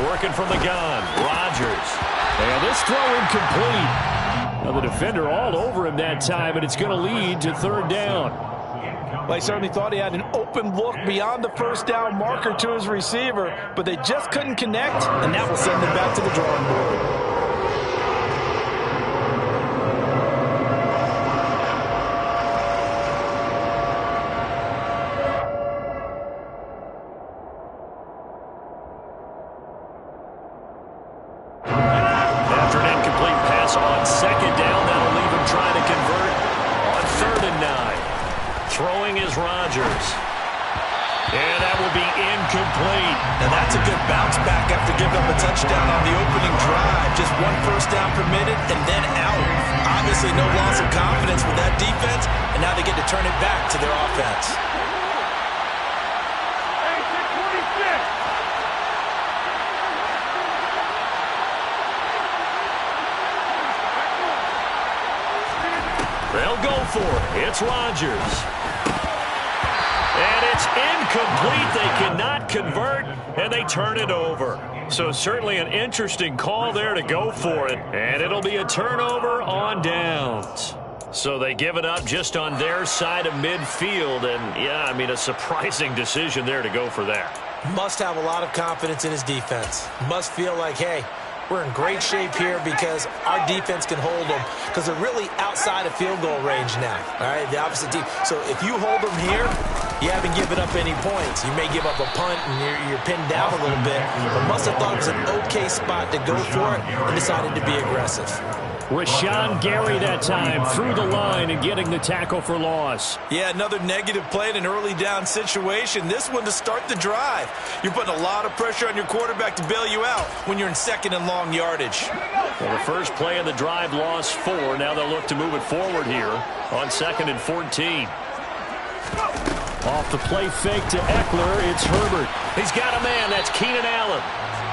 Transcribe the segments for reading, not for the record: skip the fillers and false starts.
Working from the gun. Rodgers. And this throw incomplete. Now the defender all over him that time, and it's going to lead to third down. Well, he certainly thought he had an open look beyond the first down marker to his receiver, but they just couldn't connect, and that will send them back to the drawing board. Throwing is Rodgers. And that will be incomplete. Now that's a good bounce back after giving up a touchdown on the opening drive. Just one first down permitted and then out. Obviously no loss of confidence with that defense, and now they get to turn it back to their offense. They'll go for it. It's Rodgers. And it's incomplete. They cannot convert, and they turn it over. So certainly an interesting call there to go for it. And it'll be a turnover on downs. So they give it up just on their side of midfield. And, yeah, I mean, a surprising decision there to go for that. Must have a lot of confidence in his defense. Must feel like, hey, we're in great shape here because our defense can hold them, because they're really outside of field goal range now. All right, the opposite team. So if you hold them here, you haven't given up any points. You may give up a punt and you're pinned down a little bit, but must have thought it was an okay spot to go for it and decided to be aggressive. Rashawn Gary that time through the line and getting the tackle for loss. Yeah, another negative play in an early down situation. This one to start the drive. You're putting a lot of pressure on your quarterback to bail you out when you're in second and long yardage. Well, the first play of the drive lost 4. Now they'll look to move it forward here on 2nd and 14. Off the play fake to Eckler, it's Herbert. He's got a man, that's Keenan Allen.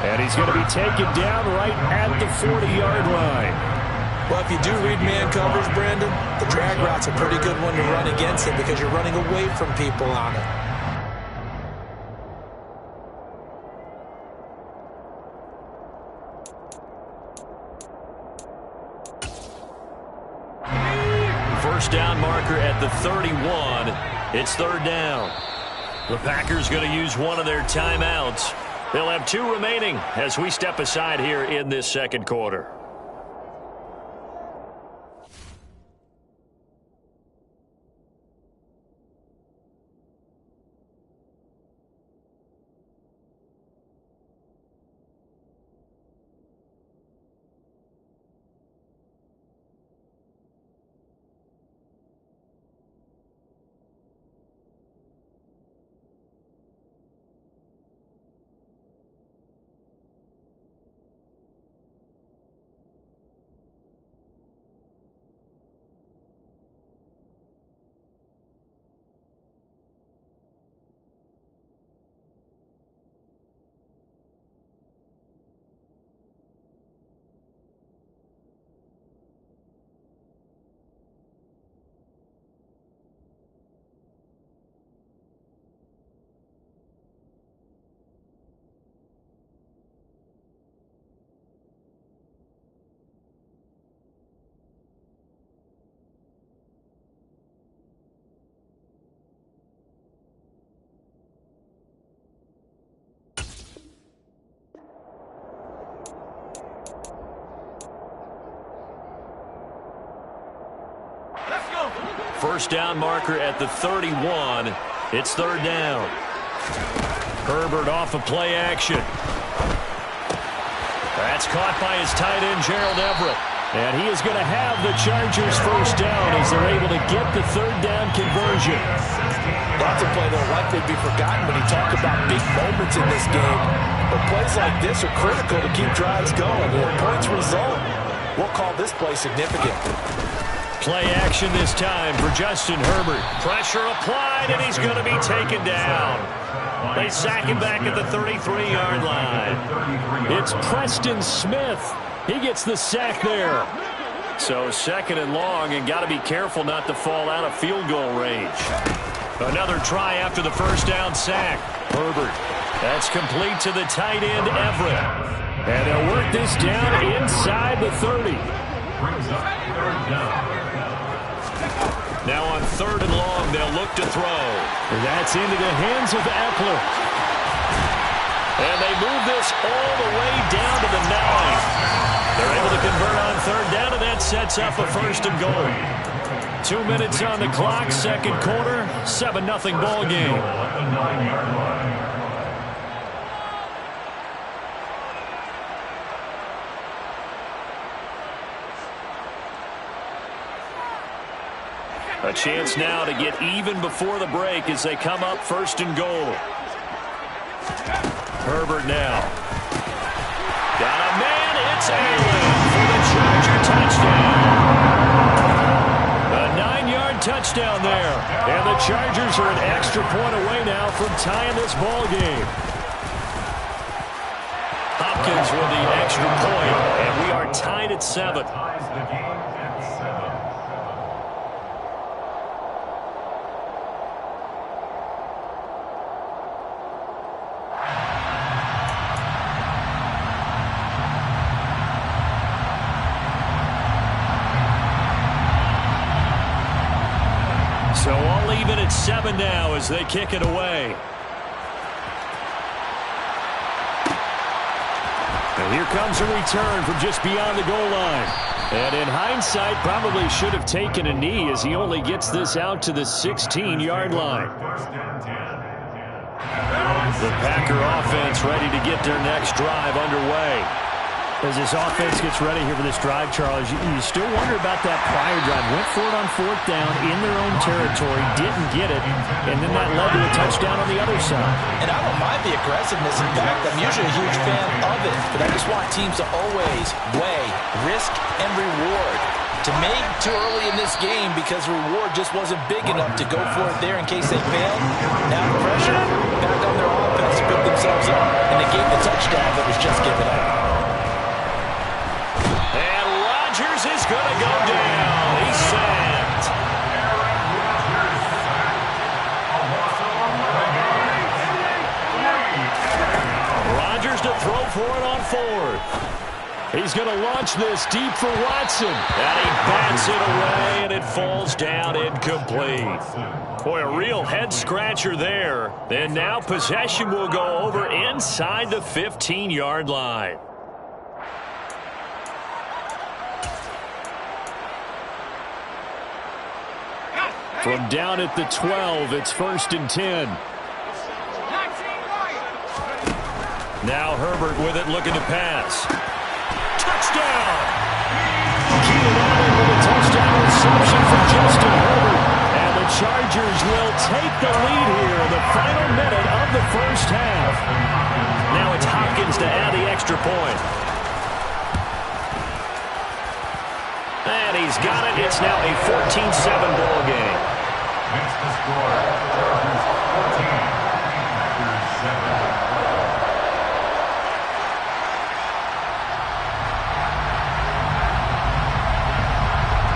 And he's going to be taken down right at the 40-yard line. Well, if you do read man coverage, Brandon, the drag route's a pretty good one to run against it because you're running away from people on it. First down marker at the 31. It's third down. The Packers going to use one of their timeouts. They'll have 2 remaining as we step aside here in this second quarter. First down marker at the 31. It's third down. Herbert off of play action. That's caught by his tight end, Gerald Everett. And he is going to have the Chargers first down as they're able to get the third down conversion. That's a play that'll likely be forgotten when you talk about big moments in this game. But plays like this are critical to keep drives going. And points result, we'll call this play significant. Play action this time for Justin Herbert. Pressure applied, and he's going to be taken down. They sack him back at the 33-yard line. It's Preston Smith. He gets the sack there. So 2nd and long, and got to be careful not to fall out of field goal range. Another try after the first down sack. Herbert. That's complete to the tight end, Everett. And they'll work this down inside the 30. Now on 3rd and long, they'll look to throw. That's into the hands of Eckler. And they move this all the way down to the 9. They're able to convert on 3rd down, and that sets up a 1st and goal. 2 minutes on the clock, 2nd quarter, 7-0 ball game. A chance now to get even before the break as they come up 1st and goal. Herbert now. Got a man. It's Allen for the Charger touchdown. A 9-yard touchdown there. And the Chargers are an extra point away now from tying this ball game. Hopkins with the extra point, and we are tied at 7. So all even at 7 now as they kick it away. And here comes a return from just beyond the goal line. And in hindsight, probably should have taken a knee as he only gets this out to the 16-yard line. The Packer offense ready to get their next drive underway. As this offense gets ready here for this drive, Charles, you still wonder about that prior drive. Went for it on 4th down in their own territory, didn't get it, and then that led to a touchdown on the other side. And I don't mind the aggressiveness. In fact, I'm usually a huge fan of it, but I just want teams to always weigh risk and reward. To me, too early in this game because reward just wasn't big enough to go for it there in case they failed. Now the pressure back on their offense to pick themselves up, and they gave the touchdown that was just given up. Is going to go down. He's sacked. Rodgers to throw for it on 4th. He's going to launch this deep for Watson. And he bats it away, and it falls down incomplete. Boy, a real head-scratcher there. And now possession will go over inside the 15-yard line. From down at the 12, it's 1st and 10. Now Herbert with it, looking to pass. Touchdown! Keenan Allen with a touchdown reception from Justin Herbert. And the Chargers will take the lead here in the final minute of the 1st half. Now it's Hopkins to add the extra point. And he's got it. It's now a 14-7 ball game. That's the score. Chargers 14, Packers 7.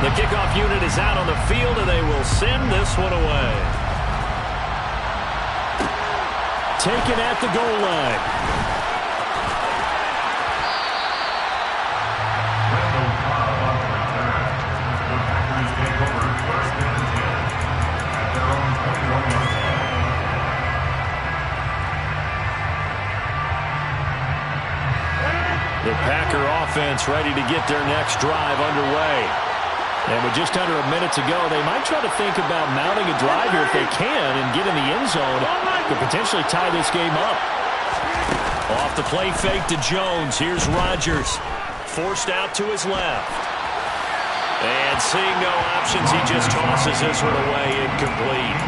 The kickoff unit is out on the field, and they will send this one away. Taken at the goal line. The Packer offense ready to get their next drive underway. And with just under a minute to go, they might try to think about mounting a drive here if they can and get in the end zone to potentially tie this game up. Off the play fake to Jones. Here's Rodgers. Forced out to his left. And seeing no options, he just tosses this one away incomplete.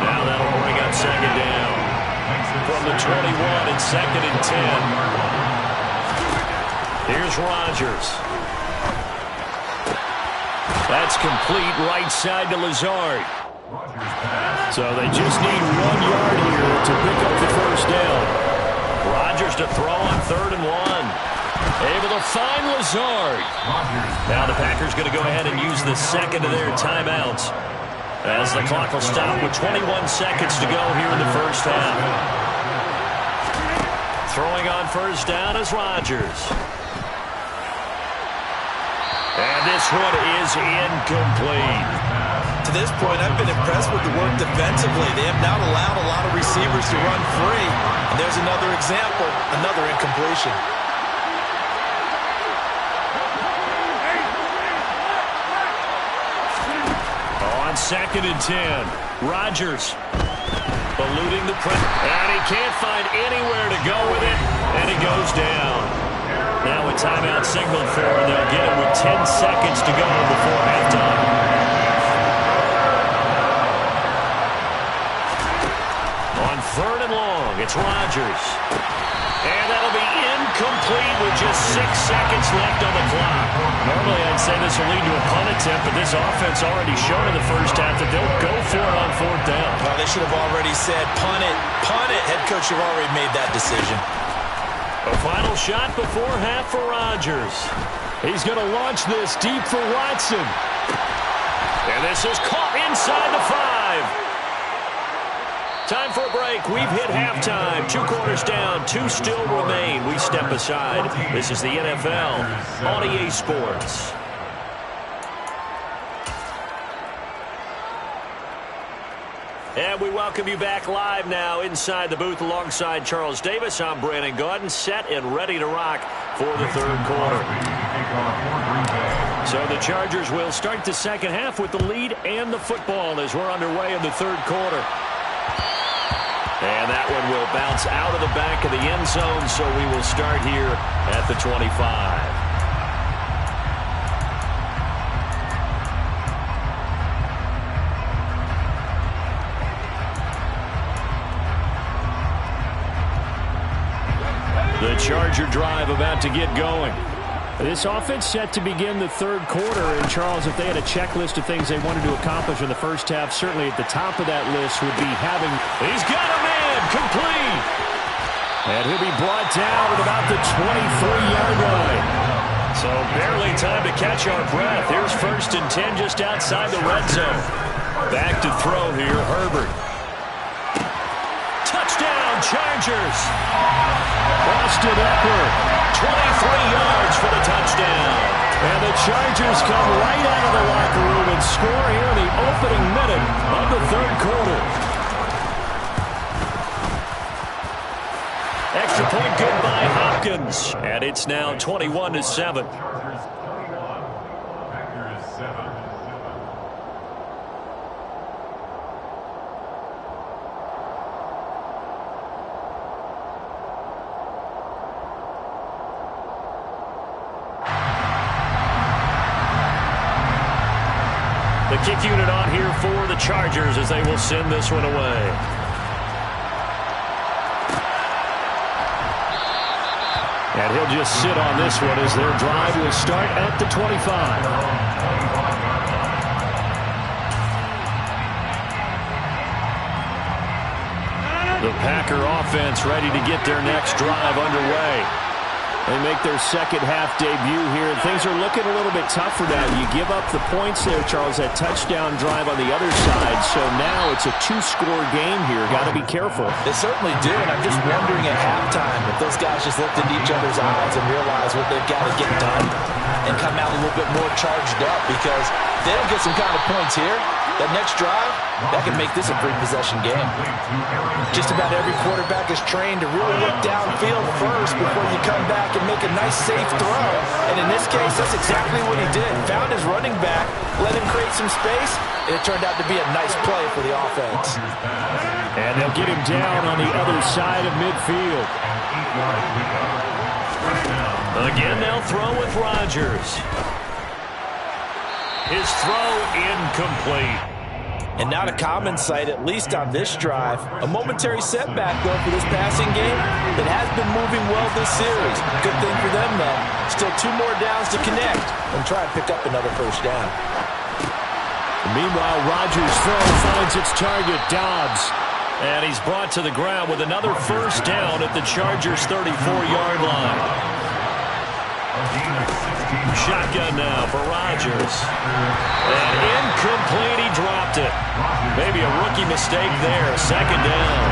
Now that'll bring up 2nd down. From the 21 and 2nd and 10. Here's Rodgers. That's complete right side to Lazard. So they just need 1 yard here to pick up the 1st down. Rodgers to throw on 3rd and 1. Able to find Lazard. Now the Packers going to go ahead and use the second of their timeouts. As the clock will stop with 21 seconds to go here in the first half. Throwing on first down is Rodgers. And this one is incomplete. To this point, I've been impressed with the work defensively. They have not allowed a lot of receivers to run free. And there's another example, another incompletion. On 2nd and 10, Rodgers eluding the press. And he can't find anywhere to go with it. And he goes down. Now a timeout signaled for, and they'll get it with 10 seconds to go before halftime. On 3rd and long, it's Rodgers. And that'll be incomplete with just 6 seconds left on the clock. Normally, I'd say this will lead to a punt attempt, but this offense already showed in the first half that they'll go for it on 4th down. Well, they should have already said, punt it, punt it. Head coach should have already made that decision. A final shot before half for Rodgers. He's going to launch this deep for Watson. And this is caught inside the 5. Time for a break. We've hit halftime. 2 quarters down. 2 still remain. We step aside. This is the NFL on EA Sports. And we welcome you back live now inside the booth alongside Charles Davis. I'm Brandon Gaudin, set and ready to rock for the 3rd quarter. So the Chargers will start the second half with the lead and the football as we're underway in the 3rd quarter. And that one will bounce out of the back of the end zone, so we will start here at the 25. The Charger drive about to get going. This offense set to begin the 3rd quarter, and Charles, if they had a checklist of things they wanted to accomplish in the first half, certainly at the top of that list would be having... He's got a man, complete! And he'll be brought down at about the 23-yard line. So barely time to catch our breath. Here's 1st and 10 just outside the red zone. Back to throw here, Herbert. Touchdown, Chargers! Austin Eckler, 23 yards for the touchdown. And the Chargers come right out of the locker room and score here in the opening minute of the 3rd quarter. Extra point good by Hopkins. And it's now 21-7. The kick unit on here for the Chargers as they will send this one away. And he'll just sit on this one as their drive will start at the 25. The Packer offense ready to get their next drive underway. They make their second half debut here, and things are looking a little bit tough for them. You give up the points there, Charles, that touchdown drive on the other side. So now it's a 2-score game here. Got to be careful. They certainly do, and I'm just wondering at halftime if those guys just looked into each other's eyes and realized what they've got to get done and come out a little bit more charged up, because if they don't get some kind of points here, that next drive, that could make this a 3-possession game. Just about every quarterback is trained to really look downfield first before you come back and make a nice, safe throw. And in this case, that's exactly what he did. Found his running back, let him create some space, and it turned out to be a nice play for the offense. And they'll get him down on the other side of midfield. Again, they'll throw with Rodgers. His throw incomplete. And not a common sight, at least on this drive. A momentary setback, though, for this passing game that has been moving well this series. Good thing for them, though. Still 2 more downs to connect and try and pick up another first down. Meanwhile, Rodgers' throw finds its target, Dobbs. And he's brought to the ground with another first down at the Chargers' 34-yard line. Shotgun now for Rodgers. And incomplete, he dropped it. Maybe a rookie mistake there. Second down.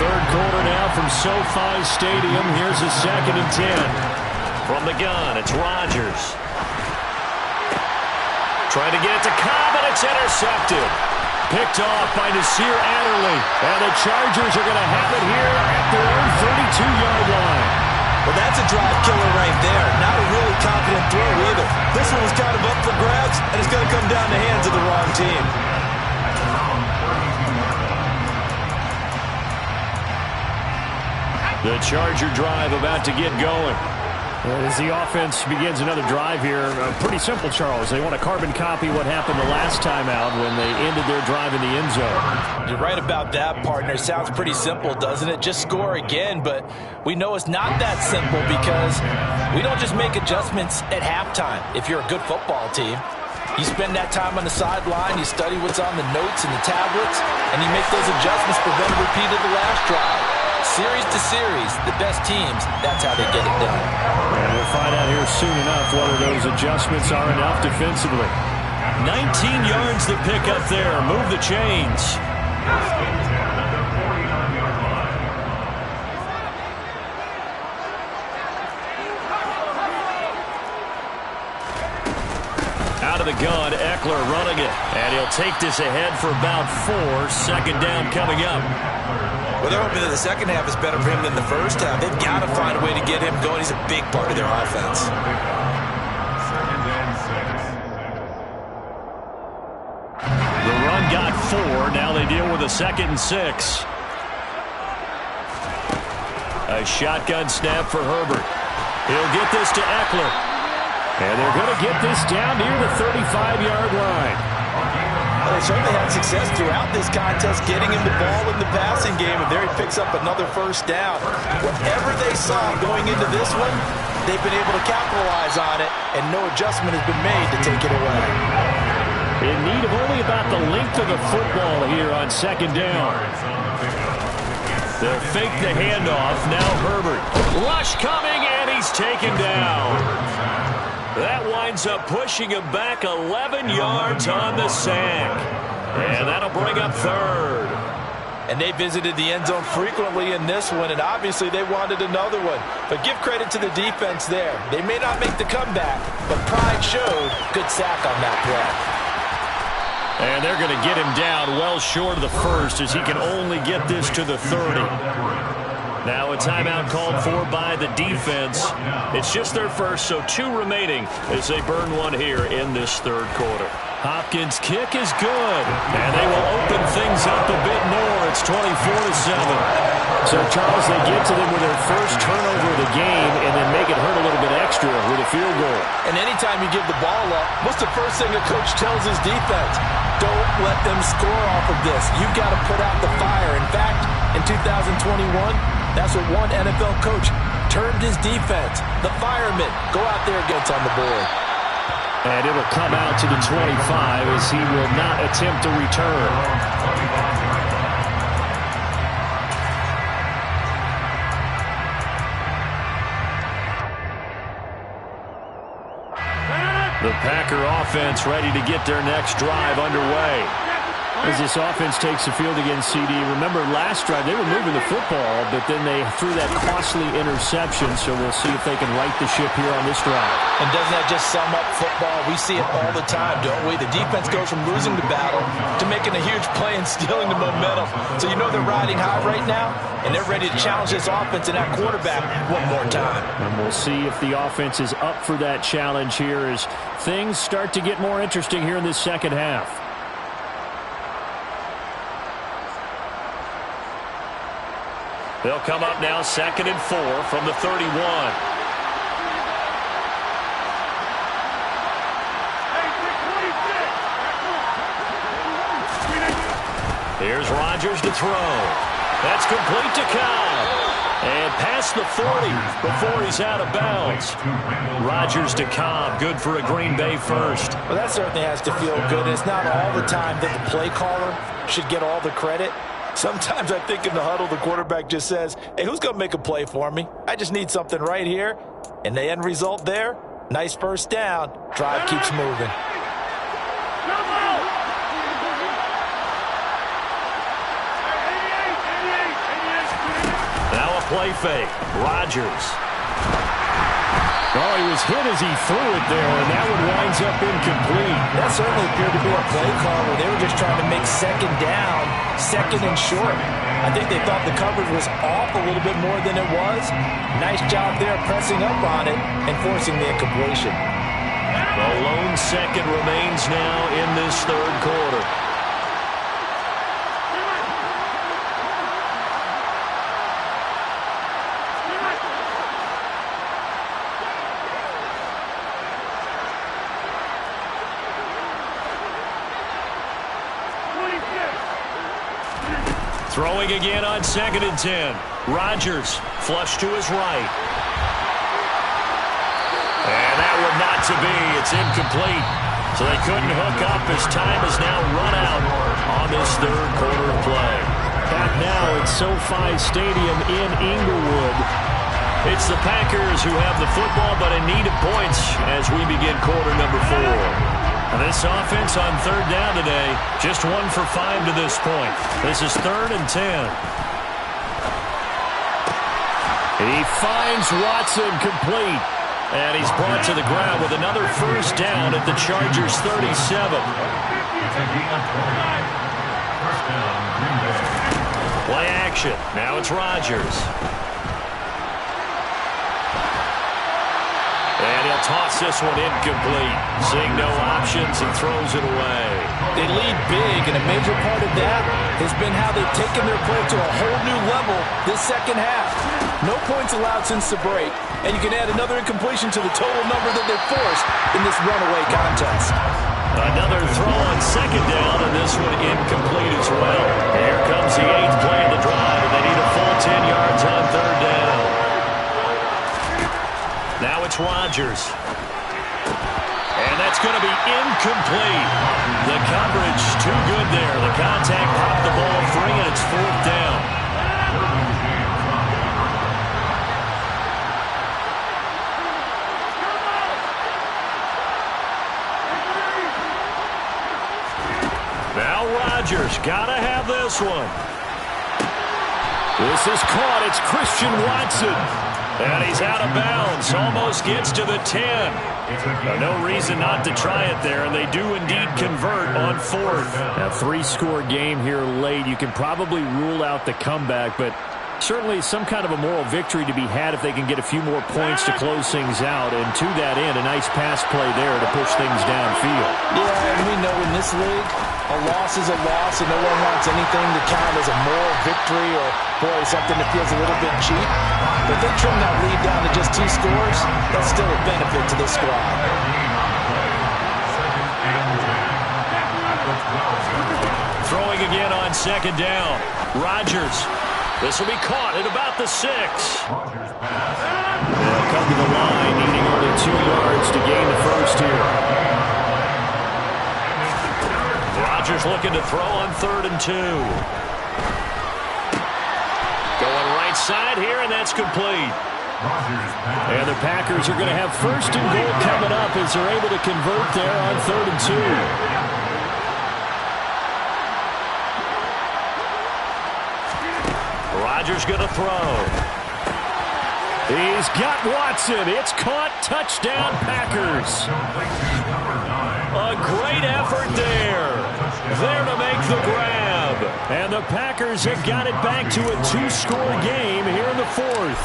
Third quarter now from SoFi Stadium. Here's a 2nd and 10. From the gun, it's Rodgers. Trying to get it to Cobb, and it's intercepted. Picked off by Nasir Adderley. And the Chargers are going to have it here at their own 32-yard line. Well, that's a drive killer right there. Not a really confident throw either. This one was kind of up for grabs, and it's going to come down the hands of the wrong team. The Charger drive about to get going. As the offense begins another drive here, pretty simple, Charles. They want to carbon copy what happened the last time out when they ended their drive in the end zone. You're right about that, partner. Sounds pretty simple, doesn't it? Just score again, but we know it's not that simple because we don't just make adjustments at halftime if you're a good football team. You spend that time on the sideline, you study what's on the notes and the tablets, and you make those adjustments for them to repeat it the last drive. Series to series, the best teams, that's how they get it done. And we'll find out here soon enough whether those adjustments are enough defensively. 19 yards to pick up there. Move the chains. Out of the gun, Eckler running it. And he'll take this ahead for about 4. Second down coming up. Well, they're hoping that the second half is better for him than the first half. They've got to find a way to get him going. He's a big part of their offense. The run got 4. Now they deal with a 2nd and 6. A shotgun snap for Herbert. He'll get this to Eckler. And they're going to get this down near the 35-yard line. Well, they certainly had success throughout this contest getting him the ball in the passing game, and there he picks up another first down. Whatever they saw going into this one, they've been able to capitalize on it, and no adjustment has been made to take it away. In need of only about the length of the football here on 2nd down. They'll fake the handoff. Now Herbert. Lush coming, and he's taken down. That winds up pushing him back 11 yards on the sack. And that'll bring up 3rd. And they visited the end zone frequently in this one, and obviously they wanted another one. But give credit to the defense there. They may not make the comeback, but pride showed. Good sack on that play. And they're going to get him down well short of the 1st as he can only get this to the 30. Now a timeout called for by the defense. It's just their first, so 2 remaining as they burn one here in this 3rd quarter. Hopkins' kick is good, and they will open things up a bit more. It's 24-7. So, Charles, they get to them with their first turnover of the game and then make it hurt a little bit extra with a field goal. And anytime you give the ball up, what's the first thing a coach tells his defense? Don't let them score off of this. You've got to put out the fire. In fact, in 2021, that's what one NFL coach termed his defense. The firemen. Go out there and get on the board. And it'll come out to the 25 as he will not attempt to return. The Packer offense ready to get their next drive underway. As this offense takes the field against CD, remember last drive they were moving the football, but then they threw that costly interception, so we'll see if they can right the ship here on this drive. And doesn't that just sum up football? We see it all the time, don't we? The defense goes from losing the battle to making a huge play and stealing the momentum. So you know they're riding high right now, and they're ready to challenge this offense and that quarterback one more time. And we'll see if the offense is up for that challenge here as things start to get more interesting here in this second half. They'll come up now 2nd and 4 from the 31. Here's Rodgers to throw. That's complete to Cobb. And past the 40 before he's out of bounds. Rodgers to Cobb, good for a Green Bay first. Well, that certainly has to feel good. It's not all the time that the play caller should get all the credit. Sometimes I think in the huddle, the quarterback just says, hey, who's going to make a play for me? I just need something right here. And the end result there, nice first down. Drive keeps moving. Now a play fake. Rodgers. Oh, he was hit as he threw it there, and that one winds up incomplete. That certainly appeared to be a play call where they were just trying to make second down, second and short. I think they thought the coverage was off a little bit more than it was. Nice job there pressing up on it and forcing the incompletion. The lone second remains now in this third quarter. Throwing again on 2nd and 10. Rodgers flush to his right. And that one not to be. It's incomplete. So they couldn't hook up as time is now run out on this third quarter of play. Back now at SoFi Stadium in Inglewood. It's the Packers who have the football but in need of points as we begin quarter number 4. This offense on third down today, just 1 for 5 to this point. This is 3rd and 10. He finds Watson complete. And he's brought to the ground with another first down at the Chargers' 37. Play action. Now it's Rodgers. And he'll toss this one incomplete. Seeing no options and throws it away. They lead big, and a major part of that has been how they've taken their play to a whole new level this second half. No points allowed since the break, and you can add another incompletion to the total number that they've forced in this runaway contest. Another throw on 2nd down, and this one incomplete as well. Here comes the 8th play of the drive, and they need a full 10 yards on 3rd down. Now it's Rodgers. And that's going to be incomplete. The coverage too good there. The contact popped the ball free, and it's 4th down. Now Rodgers, gotta have this one. This is caught. It's Christian Watson. And he's out of bounds. Almost gets to the 10. No reason not to try it there, and they do indeed convert on 4th. A 3-score game here late. You can probably rule out the comeback, but certainly some kind of a moral victory to be had if they can get a few more points to close things out. And to that end, a nice pass play there to push things downfield. Yeah, and we know in this league, a loss is a loss, and no one wants anything to count as a moral victory or, boy, something that feels a little bit cheap. But if they trim that lead down to just 2 scores, that's still a benefit to this squad. Throwing again on 2nd down. Rodgers. This will be caught at about the 6. They'll come to the line, needing only 2 yards to gain the first here. Rodgers looking to throw on 3rd and 2. Going right side here, and that's complete. And the Packers are going to have 1st and goal coming up as they're able to convert there on 3rd and 2. Rodgers going to throw. He's got Watson. It's caught. Touchdown, Packers. A great effort there. There to make the grab. And the Packers have got it back to a 2-score game here in the 4th.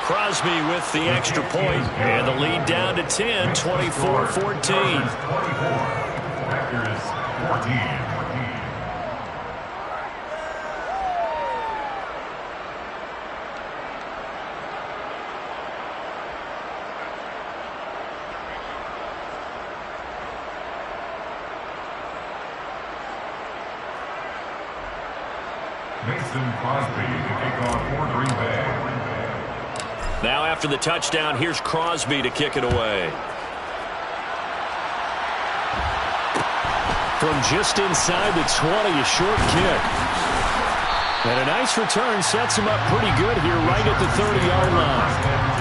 Crosby with the extra point, and the lead down to 10, 24-14. Packers 14. Mason Crosby to kick off for Green Bay. Now after the touchdown, here's Crosby to kick it away. from just inside the 20, a short kick. And a nice return sets him up pretty good here right at the 30-yard line.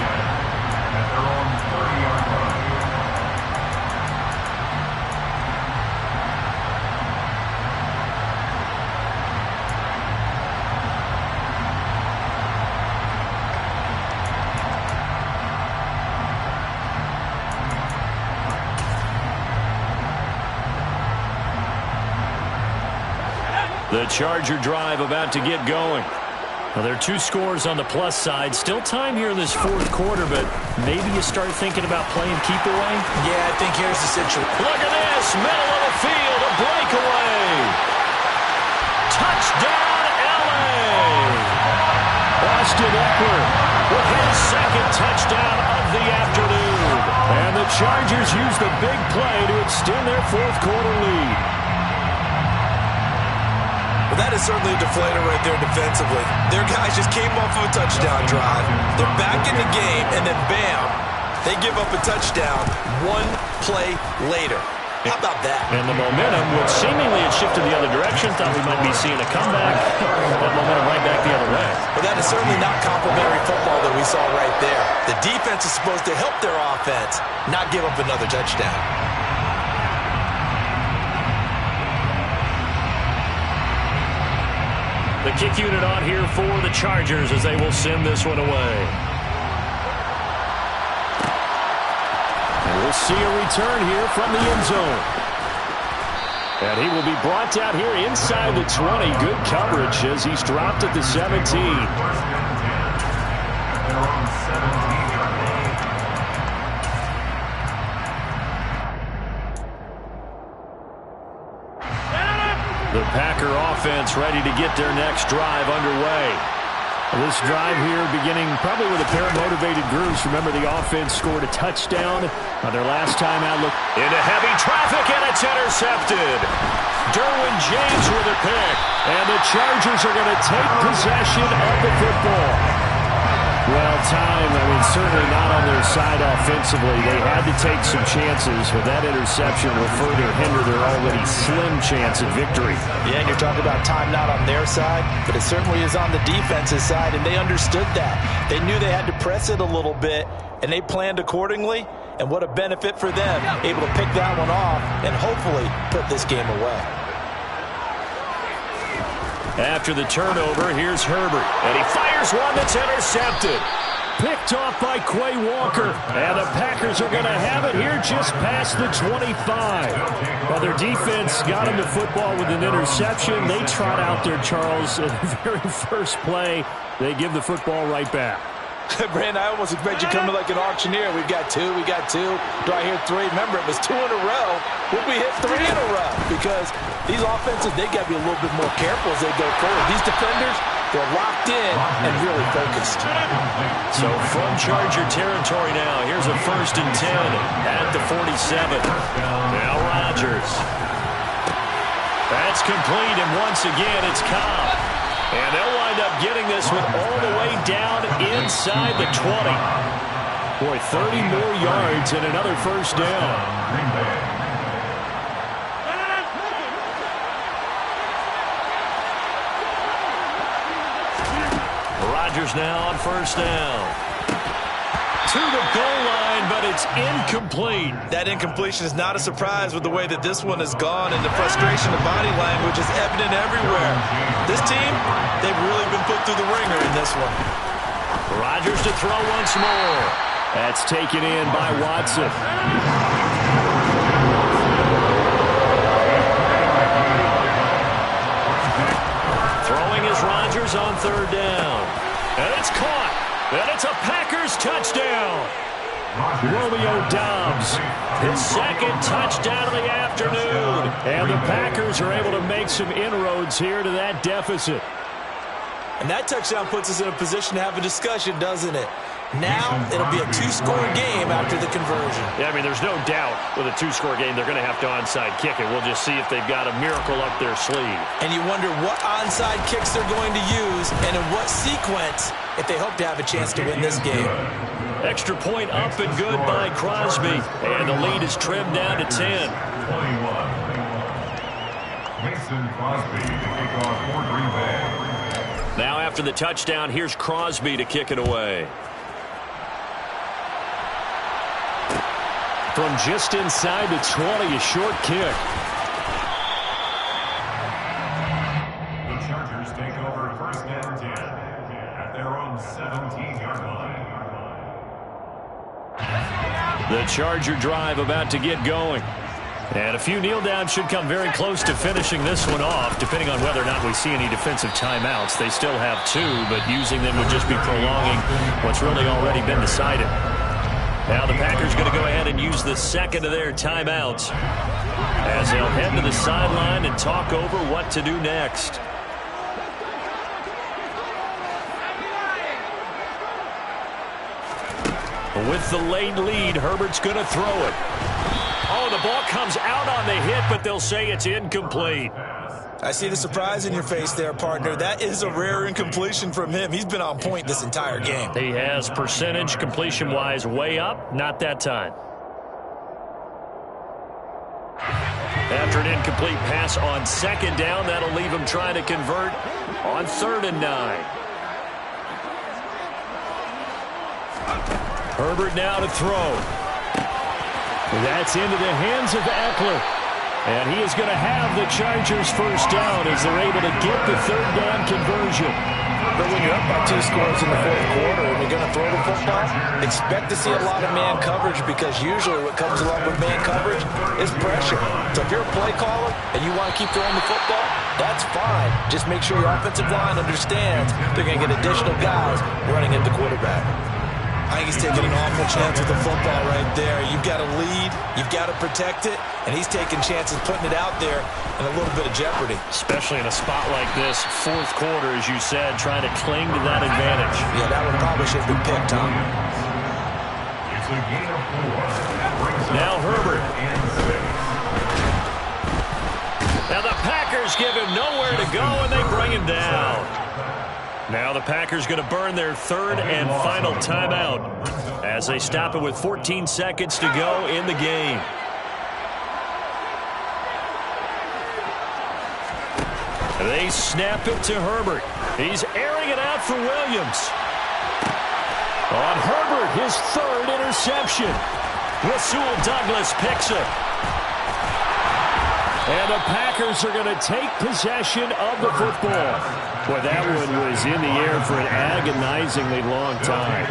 The Charger drive about to get going. Well, there are 2 scores on the plus side. Still time here in this fourth quarter, but maybe you start thinking about playing keep away? Yeah, I think here's the situation. Look at this. Middle of the field. A breakaway. Touchdown, L.A. Austin Eckler with his second touchdown of the afternoon. And the Chargers use the big play to extend their fourth quarter lead. That is certainly a deflator right there defensively. Their guys just came off of a touchdown drive. They're back in the game, and then bam, they give up a touchdown 1 play later. How about that? And the momentum, which seemingly had shifted the other direction, thought we might be seeing a comeback. That momentum right back the other way. Well, that is certainly not complimentary football that we saw right there. The defense is supposed to help their offense, not give up another touchdown. The kick unit on here for the Chargers as they will send this one away. And we'll see a return here from the end zone. And he will be brought down here inside the 20. Good coverage as he's dropped at the 17. The Packer offense ready to get their next drive underway. This drive here beginning probably with a pair of motivated groups. Remember, the offense scored a touchdown on their last time out. Look into heavy traffic, and it's intercepted. Derwin James with a pick. And the Chargers are going to take possession of the football. Well, time, certainly not on their side offensively. They had to take some chances, but that interception will further hinder their already slim chance at victory. Yeah, and you're talking about time not on their side, but it certainly is on the defense's side, and they understood that. They knew they had to press it a little bit, and they planned accordingly, and what a benefit for them, able to pick that one off and hopefully put this game away. After the turnover, here's Herbert. And he fires one that's intercepted. Picked off by Quay Walker. And the Packers are going to have it here just past the 25. Well, their defense got him the football with an interception. They trot out there, Charles, in the very first play. They give the football right back. Brandon, I almost expect you coming like an auctioneer. We've got 2, we got 2. Do I hear 3? Remember, it was 2 in a row. Would we hit 3 in a row? Because these offenses, they got to be a little bit more careful as they go forward. These defenders, they're locked in and really focused. So from Charger territory now, here's a 1st and 10 at the 47. Now Rodgers. That's complete, and once again, it's Cobb. And they'll wind up getting this one all the way down inside the 20. Boy, 30 more yards and another 1st down. Rodgers now on 1st down. To the goal line, but it's incomplete. That incompletion is not a surprise with the way that this one has gone, and the frustration of body language is evident everywhere. This team, they've really been put through the ringer in this one. Rodgers to throw once more. That's taken in by Watson. Throwing is Rodgers on 3rd down. And it's caught. And it's a Packers touchdown. Romeo Doubs, his 2nd touchdown of the afternoon. And the Packers are able to make some inroads here to that deficit. And that touchdown puts us in a position to have a discussion, doesn't it? Now it'll be a 2-score game after the conversion. Yeah, there's no doubt with a 2-score game they're going to have to onside kick it. We'll just see if they've got a miracle up their sleeve. And you wonder what onside kicks they're going to use and in what sequence if they hope to have a chance to win this game. Extra point up and good by Crosby. And the lead is trimmed down to 10. Mason Crosby to kick off for Green Bay. Now after the touchdown, here's Crosby to kick it away. From just inside the 20, a short kick. The Chargers take over first and 10 at their own 17-yard line. The Charger drive about to get going. And a few kneel downs should come very close to finishing this one off, depending on whether or not we see any defensive timeouts. They still have 2, but using them would just be prolonging what's really already been decided. Now the Packers going to go ahead and use the second of their timeouts as they'll head to the sideline and talk over what to do next. With the late lead, Herbert's going to throw it. Oh, the ball comes out on the hit, but they'll say it's incomplete. I see the surprise in your face there, partner. That is a rare incompletion from him. He's been on point this entire game. He has percentage completion-wise way up, not that time. After an incomplete pass on second down, that'll leave him trying to convert on 3rd and 9. Herbert now to throw. That's into the hands of Eckler. And he is going to have the Chargers first down as they're able to get the 3rd down conversion. But when you're up by 2 scores in the 4th quarter and you're going to throw the football, expect to see a lot of man coverage, because usually what comes along with man coverage is pressure. So if you're a play caller and you want to keep throwing the football, that's fine. Just make sure your offensive line understands they're going to get additional guys running at the quarterback. I think he's taking an awful chance with the football right there. You've got to lead, you've got to protect it, and he's taking chances putting it out there in a little bit of jeopardy. Especially in a spot like this, 4th quarter, as you said, trying to cling to that advantage. Yeah, that one probably should have been picked, Tom. It's a gain of 4. Now Herbert. Now the Packers give him nowhere to go, and they bring him down. Now the Packers going to burn their 3rd and final timeout as they stop it with 14 seconds to go in the game. They snap it to Herbert. He's airing it out for Williams. On Herbert, his 3rd interception. Rasul Douglas picks it. And the Packers are going to take possession of the football. Boy, that one was in the air for an agonizingly long time.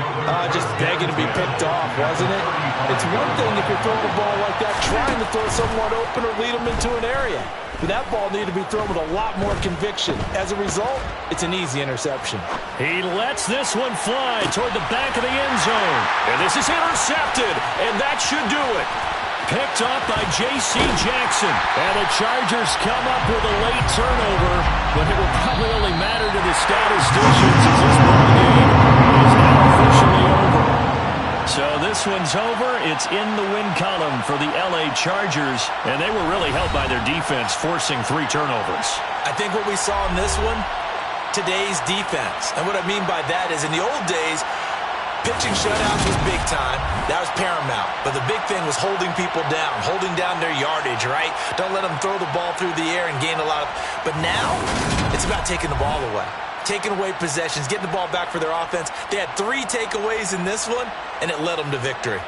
Just begging to be picked off, wasn't it? It's one thing if you're throwing a ball like that, trying to throw someone open or lead them into an area. But that ball needed to be thrown with a lot more conviction. As a result, it's an easy interception. He lets this one fly toward the back of the end zone. And this is intercepted, and that should do it. Picked up by J.C. Jackson. And the Chargers come up with a late turnover, but it will probably only matter to the statisticians as this ball game is now officially over. So this one's over. It's in the win column for the L.A. Chargers, and they were really helped by their defense, forcing 3 turnovers. I think what we saw in this one, today's defense. And what I mean by that is in the old days, pitching shutouts was big time. That was paramount. But the big thing was holding people down, holding down their yardage, right? Don't let them throw the ball through the air and gain a lot of... But now, it's about taking the ball away. Taking away possessions, getting the ball back for their offense. They had 3 takeaways in this one, and it led them to victory.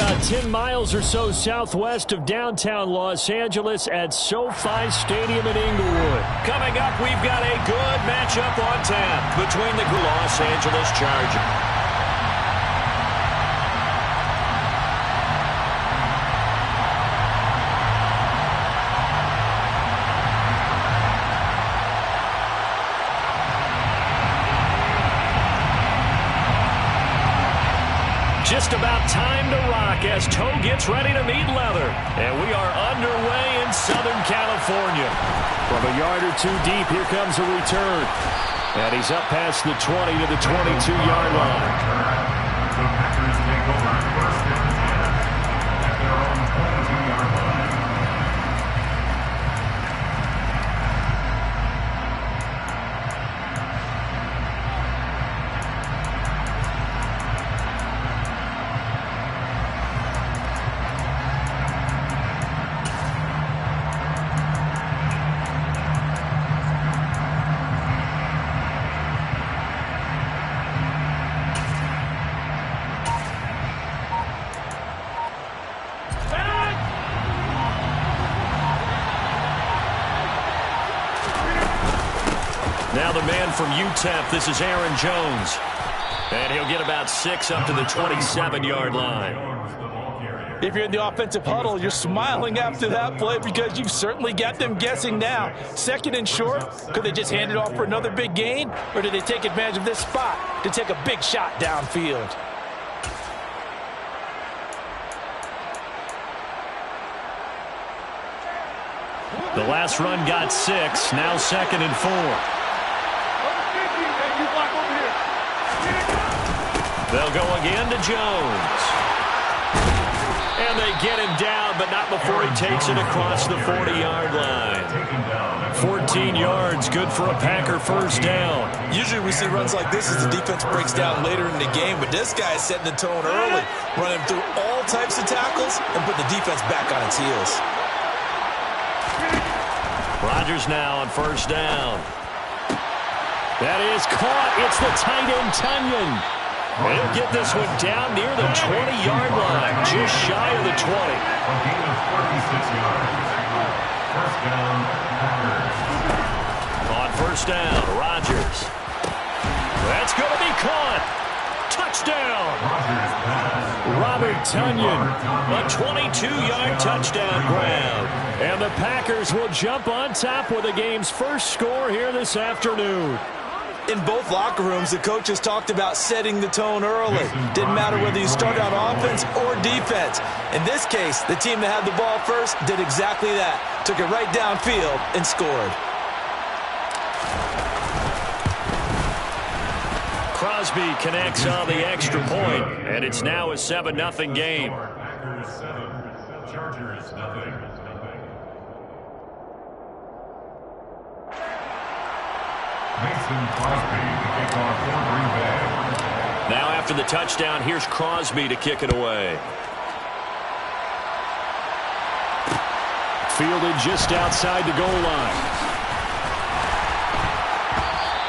about 10 miles or so southwest of downtown Los Angeles at SoFi Stadium in Inglewood. Coming up, we've got a good matchup on tap between the Los Angeles Chargers. Just about time to rock as Toe gets ready to meet leather. And we are underway in Southern California. From a yard or two deep, here comes a return. And he's up past the 20 to the 22-yard line. The Packers take over first and 10 at their own 22-yard line. Now the man from UTEP, this is Aaron Jones. And he'll get about 6 up to the 27-yard line. If you're in the offensive huddle, you're smiling after that play because you've certainly got them guessing now. Second and short, could they just hand it off for another big gain? Or do they take advantage of this spot to take a big shot downfield? The last run got 6, now 2nd and 4. They'll go again to Jones. And they get him down, but not before he takes it across the 40-yard line. 14 yards, good for a Packer first down. Usually we see runs like this as the defense breaks down later in the game, but this guy is setting the tone early, running through all types of tackles and put the defense back on its heels. Rodgers now on first down. That is caught. It's the tight end, Tunyon. And he'll get this one down near the 20-yard line, just shy of the 20. A gain of 46 yards. First down, Packers. On first down, Rodgers. That's going to be caught. Touchdown. Robert Tunyon, a 22-yard touchdown grab. And the Packers will jump on top with the game's first score here this afternoon. In both locker rooms, the coaches talked about setting the tone early. Didn't matter whether you started on offense or defense. In this case, the team that had the ball first did exactly that. Took it right downfield and scored. Crosby connects on the extra point, and it's now a 7-0 game. Packers 7, Chargers 0. Mason Crosby to kick off for Green Bay. Now after the touchdown, here's Crosby to kick it away. Fielded just outside the goal line.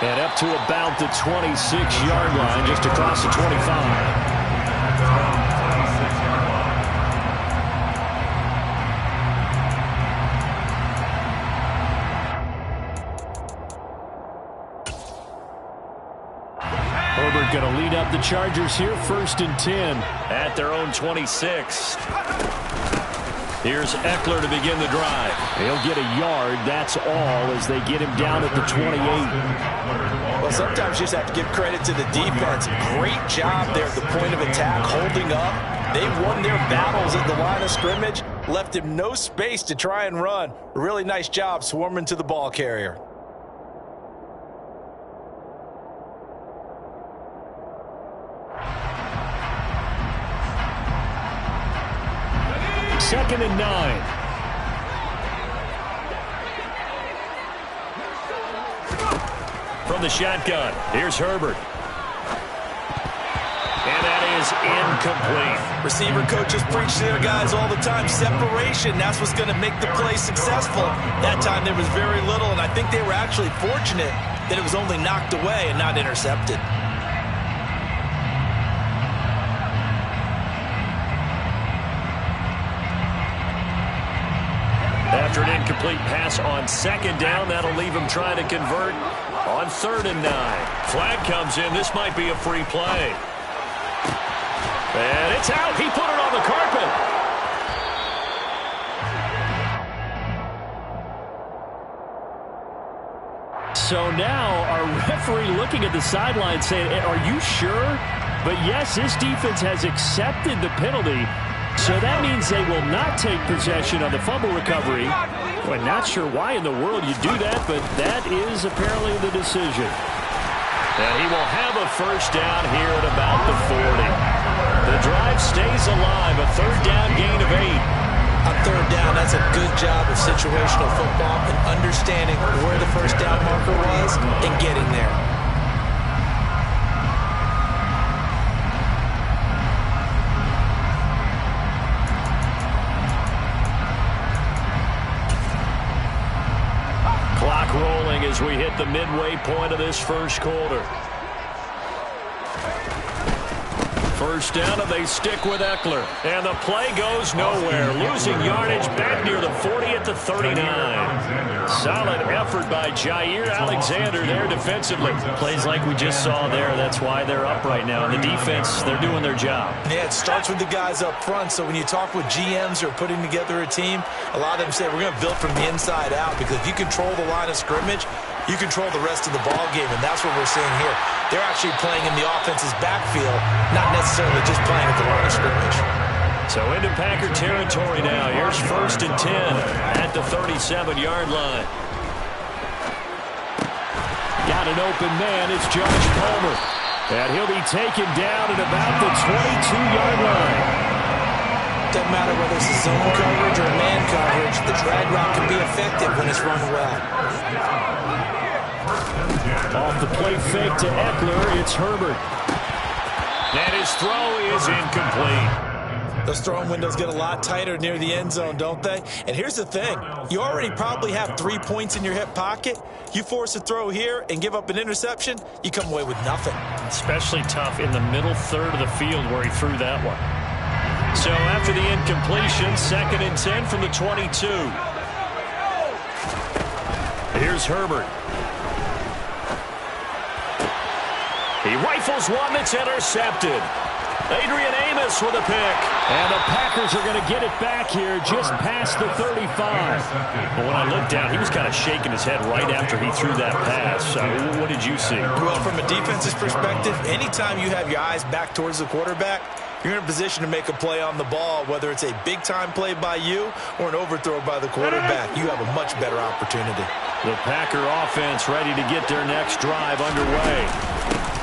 And up to about the 26-yard line, just across the 25. Herbert going to lead up the Chargers here, 1st and 10 at their own 26. Here's Eckler to begin the drive. He'll get a yard, that's all, as they get him down at the 28. Well, sometimes you just have to give credit to the defense. Great job there at the point of attack, holding up. They won their battles at the line of scrimmage, left him no space to try and run. A really nice job swarming to the ball carrier. Second and 9. From the shotgun, here's Herbert. And that is incomplete. Receiver coaches preach to their guys all the time. Separation, that's what's going to make the play successful. That time there was very little, and I think they were actually fortunate that it was only knocked away and not intercepted. After an incomplete pass on second down, that'll leave him trying to convert on 3rd and 9. Flag comes in. This might be a free play. And it's out. He put it on the carpet. So now our referee looking at the sideline saying, are you sure? But yes, this defense has accepted the penalty. So that means they will not take possession of the fumble recovery. Well, not sure why in the world you do that, but that is apparently the decision. And he will have a first down here at about the 40. The drive stays alive, a 3rd down gain of 8. On 3rd down, that's a good job of situational football and understanding where the first down marker was and getting there. Clock rolling as we hit the midway point of this first quarter. First down, and they stick with Eckler. And the play goes nowhere. Losing yardage back near the 40 at the 39. Solid effort by Jair Alexander there defensively. Plays like we just saw there. That's why they're up right now. And the defense, they're doing their job. Yeah, it starts with the guys up front. So when you talk with GMs who are putting together a team, a lot of them say we're going to build from the inside out, because if you control the line of scrimmage, you control the rest of the ball game, and that's what we're seeing here. They're actually playing in the offense's backfield, not necessarily just playing at the line of scrimmage. So into Packer territory now. Here's 1st and 10 at the 37-yard line. Got an open man. It's Josh Palmer. And he'll be taken down at about the 22-yard line. Doesn't matter whether it's a zone coverage or man coverage, the drag route can be effective when it's run well. Off the play fake to Eckler, it's Herbert. And his throw is incomplete. Those throwing windows get a lot tighter near the end zone, don't they? And here's the thing. You already probably have 3 points in your hip pocket. You force a throw here and give up an interception, you come away with nothing. Especially tough in the middle 3rd of the field where he threw that one. So after the incompletion, 2nd and 10 from the 22. Here's Herbert. He rifles one that's intercepted. Adrian Amos with a pick. And the Packers are going to get it back here just past the 35. Well, when I looked down, he was kind of shaking his head right after he threw that pass. What did you see? Well, from a defense's perspective, anytime you have your eyes back towards the quarterback, you're in a position to make a play on the ball, whether it's a big-time play by you or an overthrow by the quarterback. You have a much better opportunity. The Packer offense ready to get their next drive underway.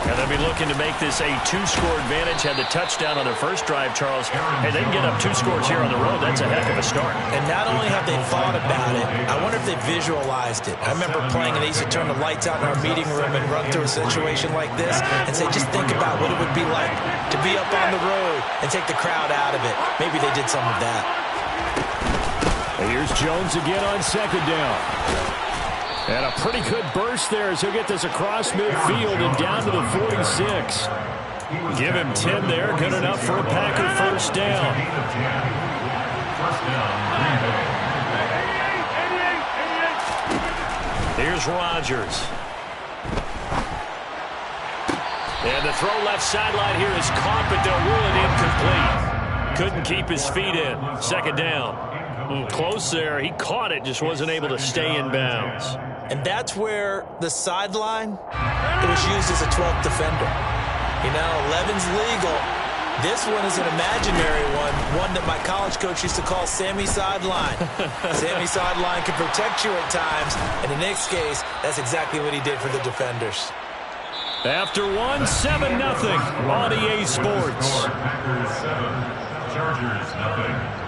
And they'll be looking to make this a 2-score advantage. Had the touchdown on their first drive, Charles. Hey, they can get up 2 scores here on the road. That's a heck of a start. And not only have they thought about it, I wonder if they visualized it. I remember playing, and they used to turn the lights out in our meeting room and run through a situation like this and say, just think about what it would be like to be up on the road and take the crowd out of it. Maybe they did some of that. Here's Jones again on 2nd down. And a pretty good burst there as he'll get this across midfield and down to the 46. Give him 10 there. Good enough for a Packer first down. Here's Rodgers. And the throw left sideline here is caught, but they'll rule it incomplete. Couldn't keep his feet in. 2nd down. Close there. He caught it, just wasn't able to stay in bounds. And that's where the sideline, it was used as a 12th defender. You know, 11's legal. This one is an imaginary one that my college coach used to call Sammy Sideline. Sammy Sideline can protect you at times, and in this case, that's exactly what he did for the defenders. After one, 7-0 on EA Sports. Packers 7, Chargers 0.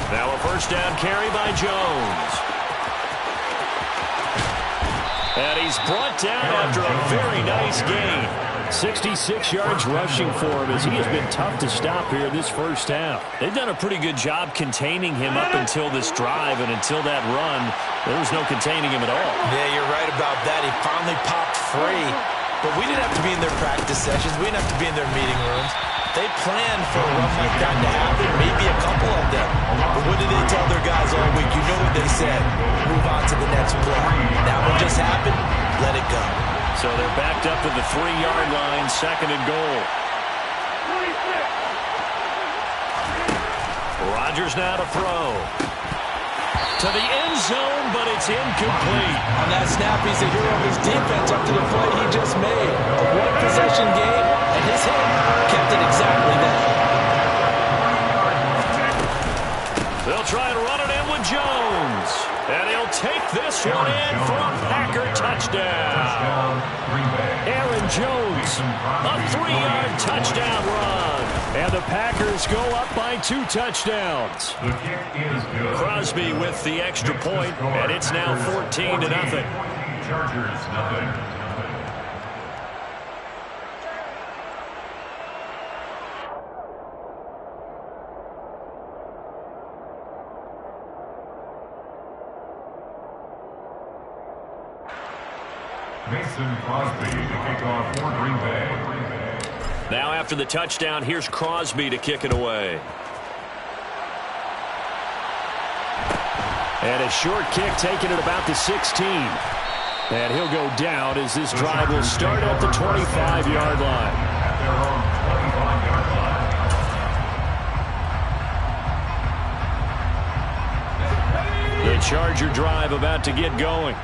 Now a first down carry by Jones. And he's brought down after a very nice gain. 66 yards rushing for him as he has been tough to stop here this first half. They've done a pretty good job containing him up until this drive, and until that run, there was no containing him at all. Yeah, you're right about that. He finally popped free. But we didn't have to be in their practice sessions. We didn't have to be in their meeting rooms. They planned for a run like that to happen, maybe a couple of them. But what did they tell their guys all week? You know what they said. Move on to the next play. That one just happened. Let it go. So they're backed up to the 3-yard line, 2nd and goal. Rodgers now to throw. To the end zone, but it's incomplete. On that snap, he's the hero of his defense up to the play he just made. A one-possession game, and his hit kept it exactly that. They'll try and run it in with Jones. And he'll take this one in for a Packer touchdown. Aaron Jones, a 3-yard touchdown run. And the Packers go up by 2 touchdowns. The kick is good. Crosby with the extra point, and it's now 14-0. Chargers, nothing. Mason Crosby to kick off for Green Bay. Now after the touchdown, here's Crosby to kick it away. And a short kick taken at about the 16. And he'll go down as this drive will start at the 25-yard line. At their own 25-yard line. The Charger drive about to get going.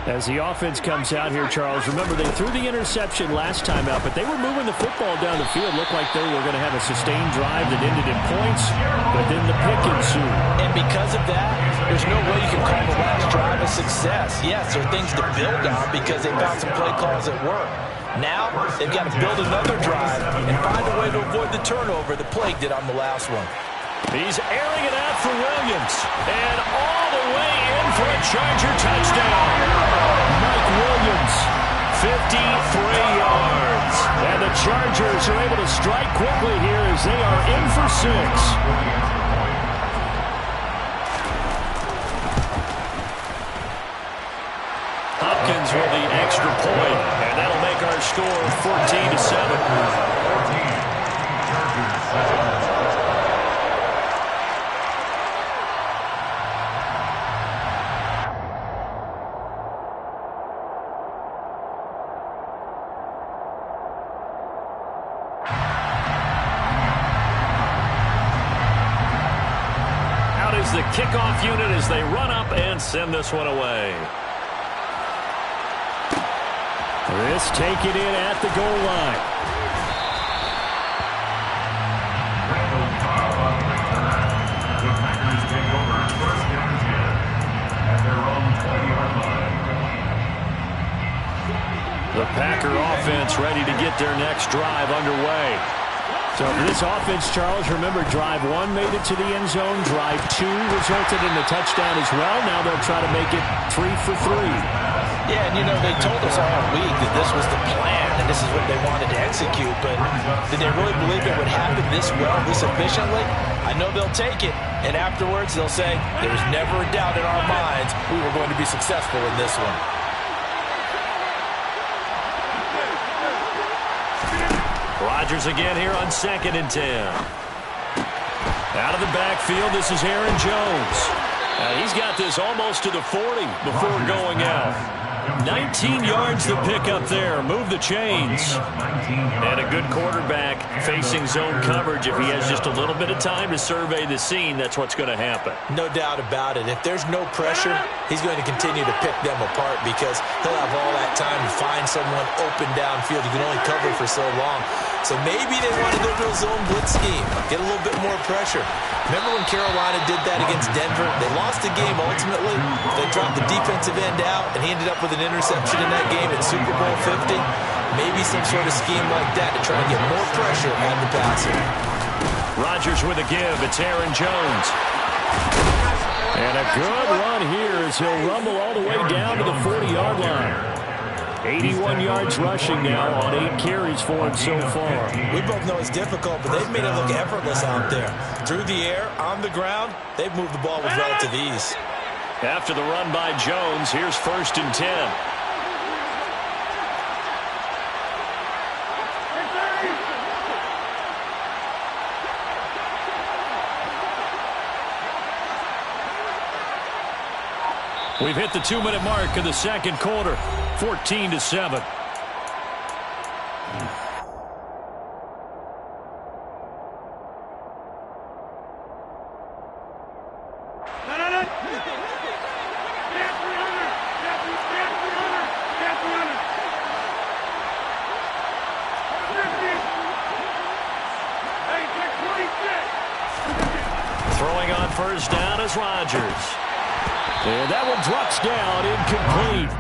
As the offense comes out here, Charles, remember they threw the interception last time out, but they were moving the football down the field. Looked like they were going to have a sustained drive that ended in points, but then the pick ensued. And because of that, there's no way you can call the last drive a success. Yes, there are things to build on because they found some play calls that work. Now, they've got to build another drive and find a way to avoid the turnover that plagued it on the last one. He's airing it out for Williams. And all the way in for a Charger touchdown. Mike Williams, 53 yards. And the Chargers are able to strike quickly here as they are in for 6. Hopkins with the extra point, and that'll make our score 14-7. Out is the kickoff unit as they run up and send this one away. This taken in at the goal line. The Packers take over 1st and 10 at their own 20-yard line. The Packer offense ready to get their next drive underway. So for this offense, Charles, remember drive 1 made it to the end zone. Drive 2 resulted in a touchdown as well. Now they'll try to make it 3 for 3. Yeah, and you know, they told us all week that this was the plan and this is what they wanted to execute, but did they really believe it would happen this well, this efficiently? I know they'll take it, and afterwards they'll say, there was never a doubt in our minds we were going to be successful in this one. Rodgers again here on 2nd and 10. Out of the backfield, this is Aaron Jones. He's got this almost to the 40 before going out. 19 yards to pick up there. Move the chains. And a good quarterback facing zone coverage. If he has just a little bit of time to survey the scene, that's what's going to happen. No doubt about it. If there's no pressure, he's going to continue to pick them apart because he'll have all that time to find someone open downfield. You can only cover for so long. So maybe they want to go to a zone blitz scheme, get a little bit more pressure. Remember when Carolina did that against Denver? They lost the game ultimately. They dropped the defensive end out, and he ended up with an interception in that game in Super Bowl 50. Maybe some sort of scheme like that to try and get more pressure on the passer. Rodgers with a give. It's Aaron Jones. And a good run here as he'll rumble all the way down to the 40-yard line. 81 yards rushing now on 8 carries for him so far. We both know it's difficult, but they've made it look effortless out there. Through the air, on the ground, they've moved the ball with relative ease. After the run by Jones, here's 1st and 10. We've hit the 2-minute mark in the second quarter, 14-7. Throwing on 1st down is Rodgers. And that one drops down, incomplete.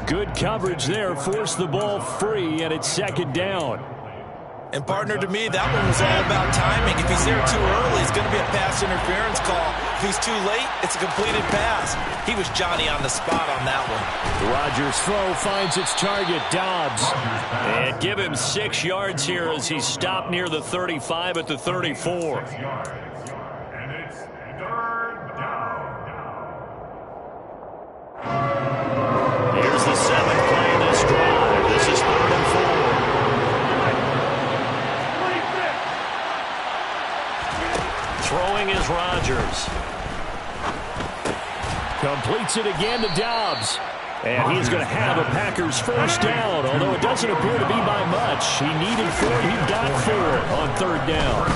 Good coverage there, forced the ball free, and it's 2nd down. And partner, to me, that one was all about timing. If he's there too early, it's going to be a pass interference call. If he's too late, it's a completed pass. He was Johnny on the spot on that one. Rodgers' throw finds its target, Dobbs. And give him 6 yards here as he stopped near the 35 at the 34. Here's the 7th play of this drive. This is 3rd and 4. Throwing is Rodgers. Completes it again to Dobbs. And he's going to have a Packers 1st down, although it doesn't appear to be by much. He needed 4, he got 4 on 3rd down.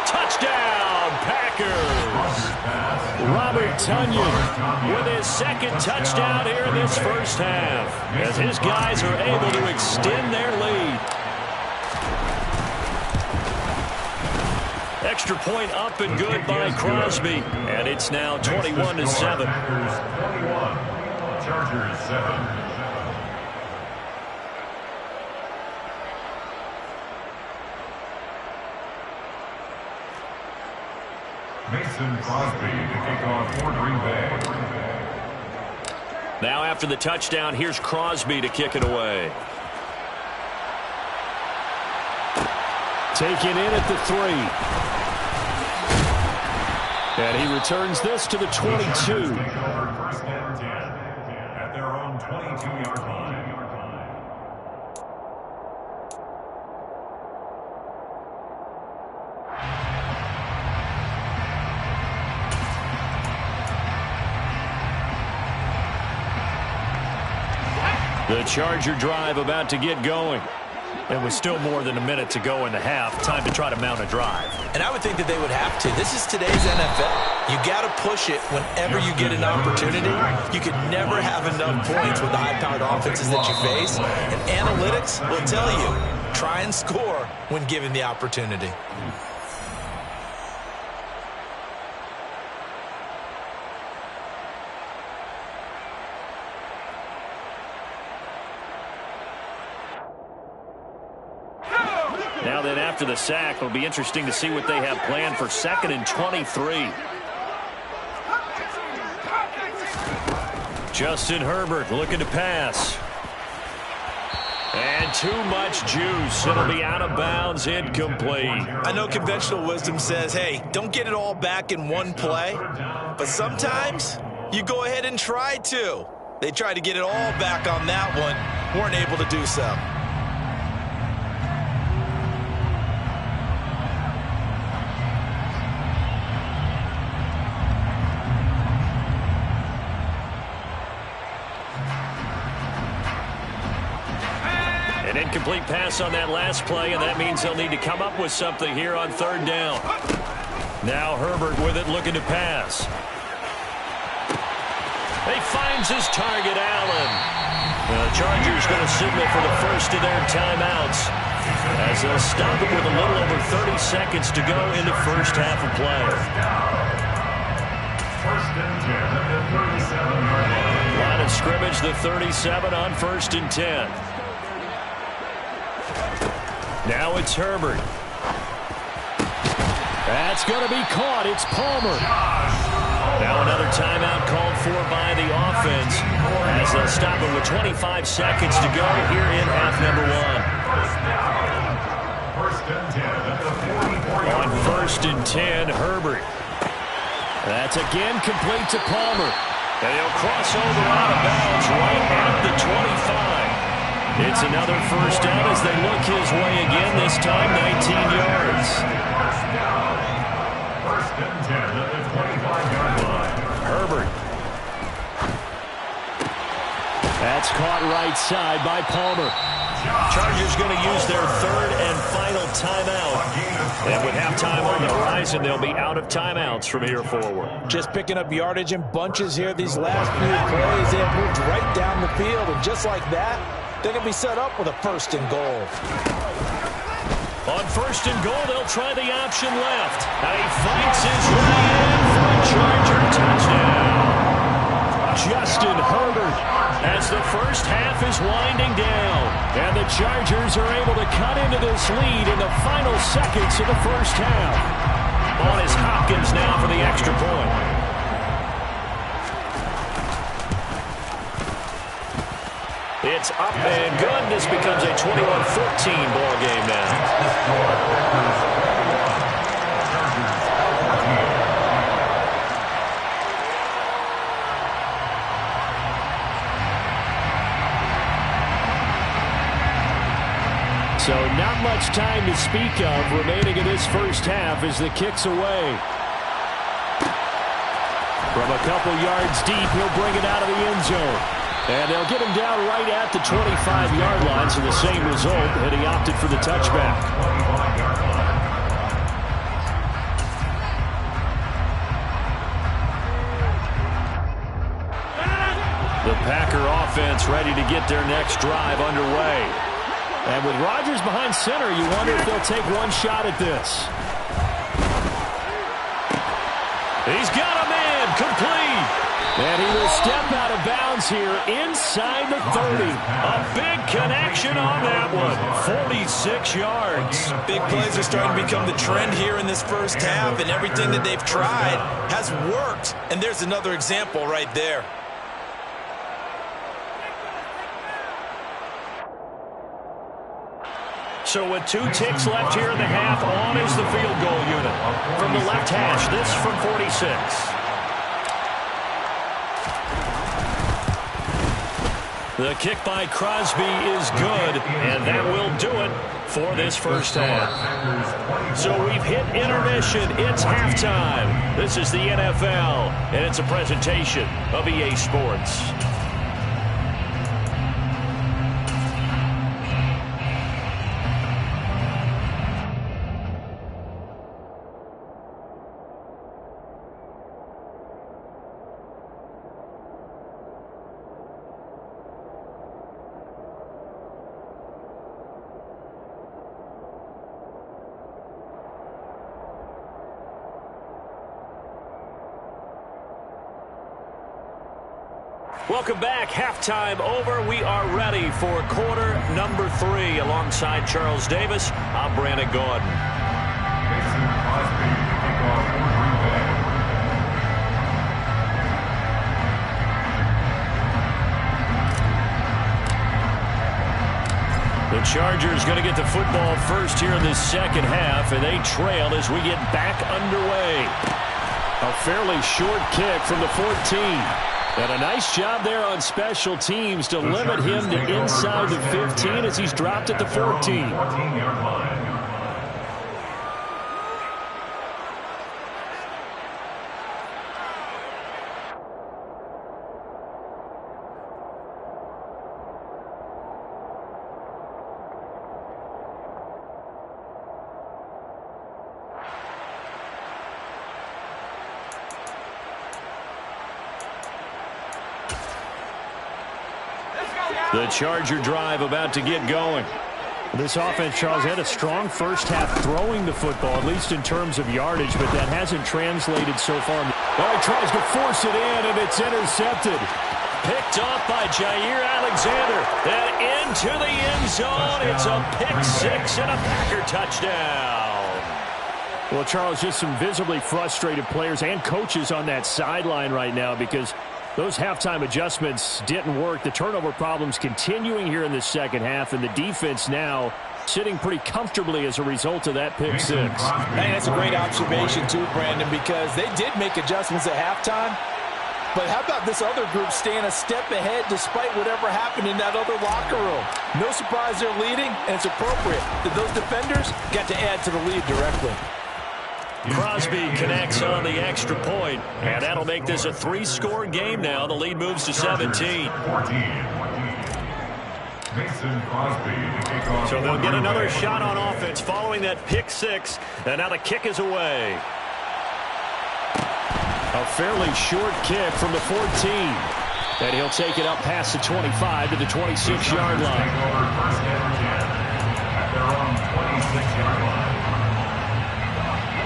Touchdown, Packers! Robert Tonyan with his 2nd touchdown here in this 1st half, as his guys are able to extend their lead. Extra point up and good by Crosby, and it's now 21-7. Chargers 7. Mason Crosby to kick off for Green Bay. Now after the touchdown, here's Crosby to kick it away. taken in at the 3. And he returns this to the 22. First and 10 at their own 22-yard line. The Charger drive about to get going. And with still more than a minute to go in the half, time to try to mount a drive. And I would think that they would have to. This is today's NFL. You got to push it whenever you get an opportunity. You can never have enough points with the high-powered offenses that you face. And analytics will tell you, try and score when given the opportunity. Now then, after the sack, it'll be interesting to see what they have planned for 2nd and 23. Justin Herbert looking to pass. And too much juice. It'll be out of bounds, incomplete. I know conventional wisdom says, hey, don't get it all back in one play. But sometimes you go ahead and try to. They tried to get it all back on that one. Weren't able to do so. An incomplete pass on that last play, and that means they'll need to come up with something here on 3rd down. Now Herbert with it, looking to pass. He finds his target, Allen. The Chargers going to signal for the first of their timeouts, as they'll stop it with a little over 30 seconds to go in the first half of play. First and 10 at the 37-yard line. Line of scrimmage, the 37 on 1st and 10. Now it's Herbert. That's going to be caught. It's Palmer. Now another timeout called for by the offense. offense as they'll stop it with 25 seconds to go here in half number one. First and 10 at the 44-yard line. On first and 10, Herbert. That's again complete to Palmer. And he'll cross over out of bounds right at the 25. It's another first down as they look his way again, this time 19 yards. First and 10 at the 25-yard line. Herbert. That's caught right side by Palmer. Chargers going to use their third and final timeout. And with halftime on the horizon, they'll be out of timeouts from here forward. Just picking up yardage in bunches here these last few plays. They have moved right down the field, and just like that, they're going to be set up with a first and goal. On first and goal, they'll try the option left. And he fights his way in for a Charger touchdown. Justin Herbert as the first half is winding down. And the Chargers are able to cut into this lead in the final seconds of the first half. On is Hopkins now for the extra point. It's up and good. This becomes a 21-14 ball game now. So not much time to speak of remaining in this first half as the kick's away. From a couple yards deep, he'll bring it out of the end zone. And they'll get him down right at the 25-yard line, so the same result, and he opted for the touchback. The Packer offense ready to get their next drive underway. And with Rodgers behind center, you wonder if they'll take one shot at this. He's got a man, complete. And he will step out of bounds here inside the 30. A big connection on that one. 46 yards. Big plays are starting to become the trend here in this first half, and everything that they've tried has worked. And there's another example right there. So with 2 ticks left here in the half, on is the field goal unit. From the left hash, this from 46. The kick by Crosby is good, and that will do it for this first half. So we've hit intermission. It's halftime. This is the NFL, and it's a presentation of EA Sports. Welcome back. Halftime over. We are ready for quarter number 3. Alongside Charles Davis, I'm Brandon Gordon. The Chargers going to get the football first here in this second half, and they trail as we get back underway. A fairly short kick from the 14. And a nice job there on special teams to limit him to inside the 15 as he's dropped at the 14. The Charger drive about to get going. This offense, Charles, had a strong first half throwing the football, at least in terms of yardage, but that hasn't translated so far. Well, he tries to force it in, and it's intercepted. Picked off by Jair Alexander. And into the end zone. It's a pick 6 and a Packer touchdown. Well, Charles, just some visibly frustrated players and coaches on that sideline right now because Those halftime adjustments didn't work. The turnover problems continuing here in the second half, and the defense now sitting pretty comfortably as a result of that pick six. And that's a great observation too, Brandon, because they did make adjustments at halftime. But how about this other group staying a step ahead despite whatever happened in that other locker room? No surprise they're leading, and it's appropriate that those defenders got to add to the lead directly. Crosby connects on the extra point, and that'll make this a 3-score game now. The lead moves to 17. So they'll get another shot on offense following that pick six, and now the kick is away. A fairly short kick from the 14. And he'll take it up past the 25 to the 26-yard line.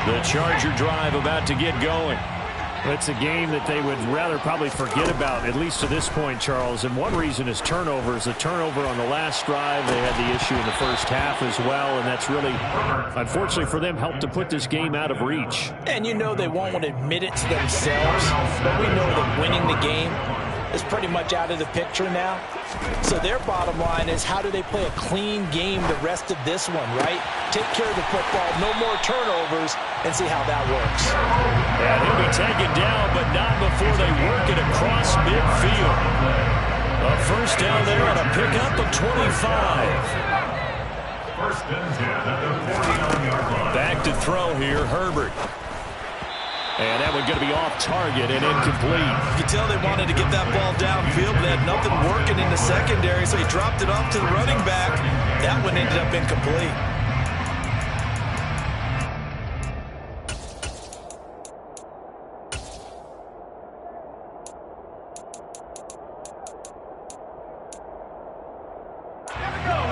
The Charger drive about to get going. It's a game that they would rather probably forget about, at least to this point, Charles. And one reason is turnovers. The turnover on the last drive, they had the issue in the first half as well, and that's really, unfortunately for them, helped to put this game out of reach. And you know they won't want to admit it to themselves, but we know that winning the game is pretty much out of the picture now. So their bottom line is, how do they play a clean game the rest of this one, right? Take care of the football, no more turnovers, and see how that works. And he'll be taken down, but not before they work it across midfield. A first down there on a pickup of 25. First and 10 at the 49-yard line. Back to throw here, Herbert. And that one's going to be off target and incomplete. You can tell they wanted to get that ball downfield, but they had nothing working in the secondary, so he dropped it off to the running back. That one ended up incomplete.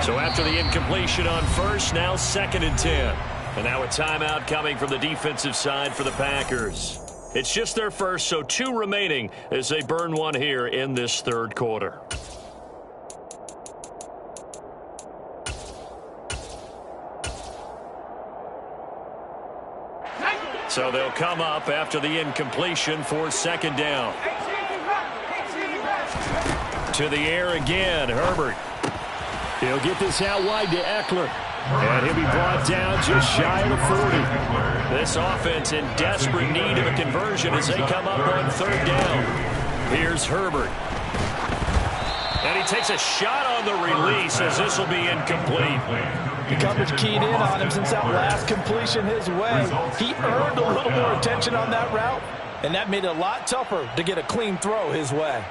So after the incompletion on first, now 2nd and 10. And now a timeout coming from the defensive side for the Packers. It's just their first, so 2 remaining as they burn one here in this third quarter. So they'll come up after the incompletion for 2nd down. To the air again, Herbert. He'll get this out wide to Eckler. And he'll be brought down just shy of the 40. This offense in desperate need of a conversion as they come up on 3rd down. Here's Herbert. And he takes a shot on the release as this will be incomplete. The coverage keyed in on him since that last completion his way. He earned a little more attention on that route, and that made it a lot tougher to get a clean throw his way.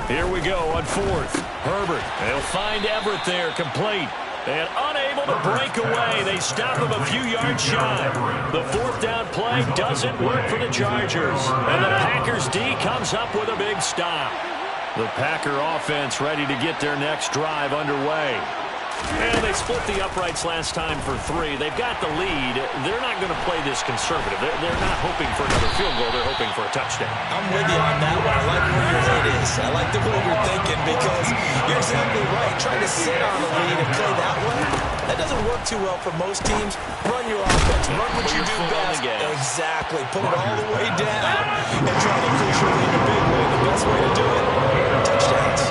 Here we go on 4th. Herbert, they'll find Everett there, complete. And unable to break away. They stop him a few yards shy. The 4th down play doesn't work for the Chargers. And the Packers D comes up with a big stop. The Packer offense ready to get their next drive underway. And they split the uprights last time for 3. They've got the lead. They're not going to play this conservative. They're not hoping for another field goal. They're hoping for a touchdown. I'm with you on that one. I like where your head is. I like the way you're thinking, because you're exactly right. Trying to sit on the lead and play that way, that doesn't work too well for most teams. Run your offense. Run what you do best. Exactly. Put it all the way down and try to push your lead in a big way. The best way to do it, touchdowns.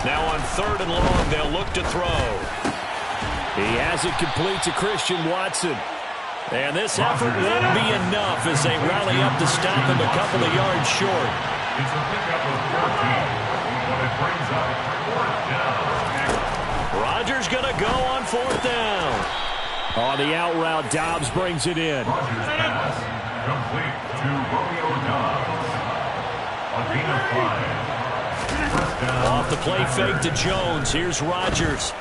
Now on 3rd and long, they'll look to throw. He has it complete to Christian Watson. And this effort won't be enough as they rally up to stop him a couple of yards short. It's a pickup of 14, but it brings up 4th down. Rodgers going to go on 4th down. On the out route, Dobbs brings it in. Rodgers pass, complete to Romeo Dobbs. A gain of 5. Off the play fake to Jones. Here's Rodgers.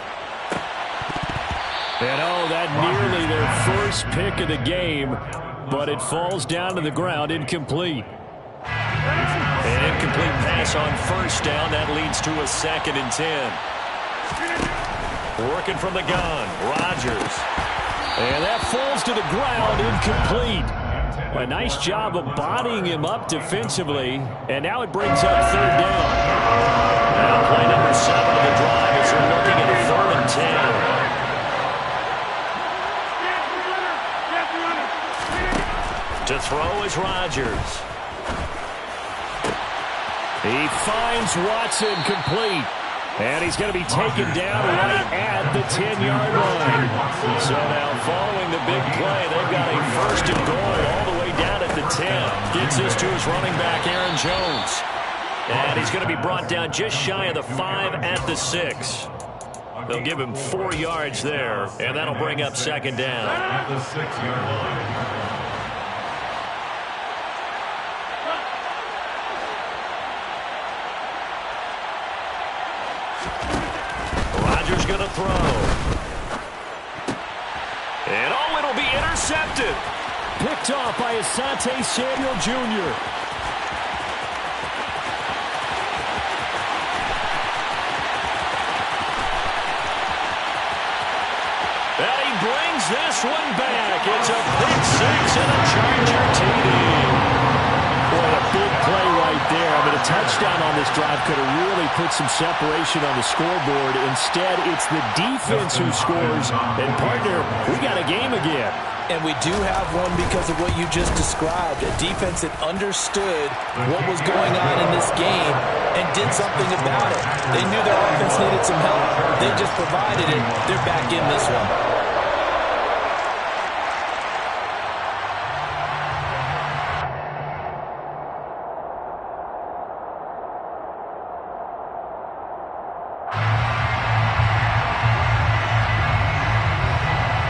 And that nearly their first pick of the game, but it falls down to the ground, incomplete. An incomplete pass on 1st down. That leads to a 2nd and 10. Working from the gun, Rodgers. And that falls to the ground, incomplete. A nice job of bodying him up defensively, and now it brings up third down. Now play number 7 of the drive as they're looking at a 3rd and 10. To throw is Rodgers. He finds Watson complete. And he's going to be taken down right at the 10-yard line. So now following the big play, they've got a 1st and goal all the way down at the 10. Gets this to his running back, Aaron Jones. And he's going to be brought down just shy of the 5 at the 6. They'll give him 4 yards there, and that'll bring up 2nd down. At the 6-yard line. Rodgers going to throw. And it'll be intercepted. Picked off by Asante Samuel Jr. And he brings this one back. It's a pick 6 and a Charger TD. Boy, a big play right there. I mean, a touchdown on this drive could have really put some separation on the scoreboard. Instead, it's the defense who scores. And, partner, we got a game again. And we do have one because of what you just described. A defense that understood what was going on in this game and did something about it. They knew their offense needed some help. They just provided it. They're back in this one.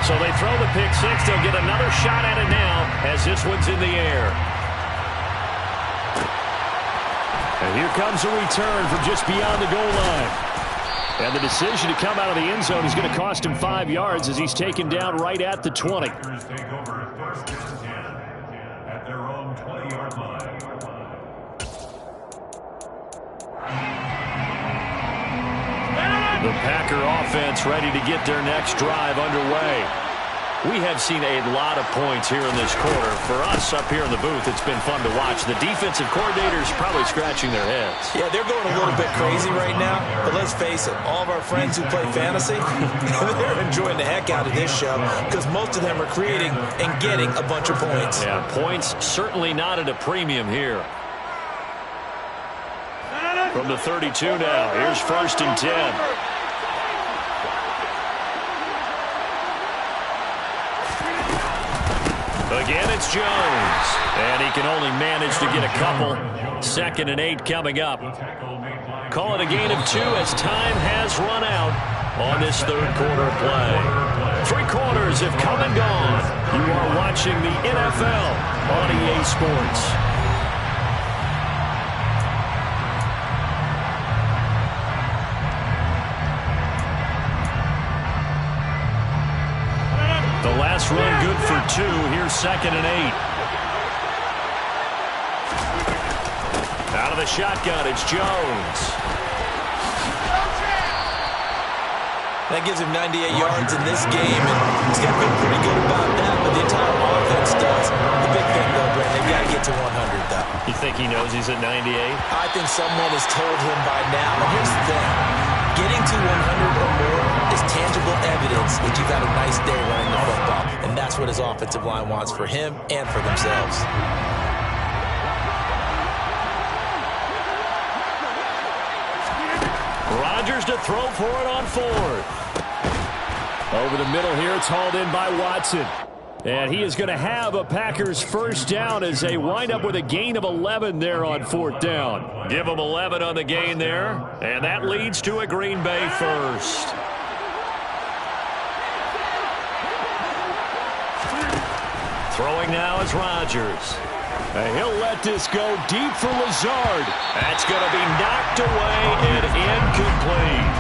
So they throw the pick 6. They'll get another shot at it now as this one's in the air. And here comes a return from just beyond the goal line. And the decision to come out of the end zone is going to cost him 5 yards as he's taken down right at the 20. Take over 1st and 10 at their own 20-yard line. The Packer offense ready to get their next drive underway. We have seen a lot of points here in this quarter. For us up here in the booth, it's been fun to watch. The defensive coordinators probably scratching their heads. Yeah, they're going a little bit crazy right now. But let's face it, all of our friends who play fantasy, they're enjoying the heck out of this show because most of them are creating and getting a bunch of points. Yeah, points certainly not at a premium here. From the 32 now, here's 1st and 10. Again, it's Jones. And he can only manage to get a couple. 2nd and 8 coming up. Call it a gain of 2 as time has run out on this 3rd quarter play. 3 quarters have come and gone. You are watching the NFL on EA Sports. The last run good for 2. Here's 2nd and 8. Out of the shotgun, it's Jones. That gives him 98 yards in this game, and he's got to feel pretty good about that, but the entire offense does. The big thing, though, Brent, they've got to get to 100, though. You think he knows he's at 98? I think someone has told him by now. And here's the thing. Getting to 100 or more is tangible evidence that you've had a nice day running the football. And that's what his offensive line wants for him and for themselves. Rodgers to throw for it on 4th. Over the middle here, it's hauled in by Watson. And he is going to have a Packers 1st down as they wind up with a gain of 11 there on 4th down. Give them 11 on the gain there, and that leads to a Green Bay 1st. Throwing now is Rodgers. And he'll let this go deep for Lazard. That's going to be knocked away and incomplete.